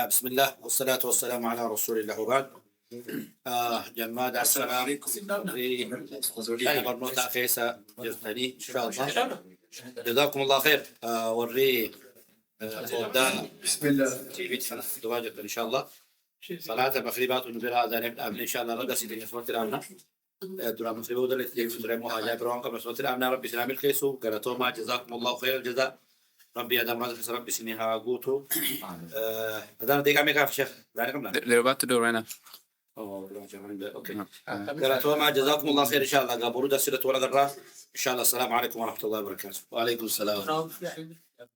Speaker 1: بسم الله والصلاة والسلام على رسول الله وبعد جماد السلام عليكم برنوتا خيسا جزمني إن شاء الله جزاكم الله خير وري
Speaker 3: بسم الله
Speaker 1: دواجب إن شاء الله صلاة مغربات ونبير هذا نبدأ إن شاء الله رد سيدنا سمعت الأمنا درا مغربات اللي تجيب سدرا مهاجر برونك مسمعت الأمنا ربي سلام الخيسو قالتوا ما جزاكم الله خير الجزاء ربي هذا مرات في ربي سنيها قوتو هذا ديك عمي كاف شيخ
Speaker 5: They're about to do it right now.
Speaker 1: اوكي قالتوا ما جزاكم الله خير ان شاء الله قابلوا ده سيرة ولا قرا ان شاء الله السلام عليكم ورحمة الله وبركاته. وعليكم السلام.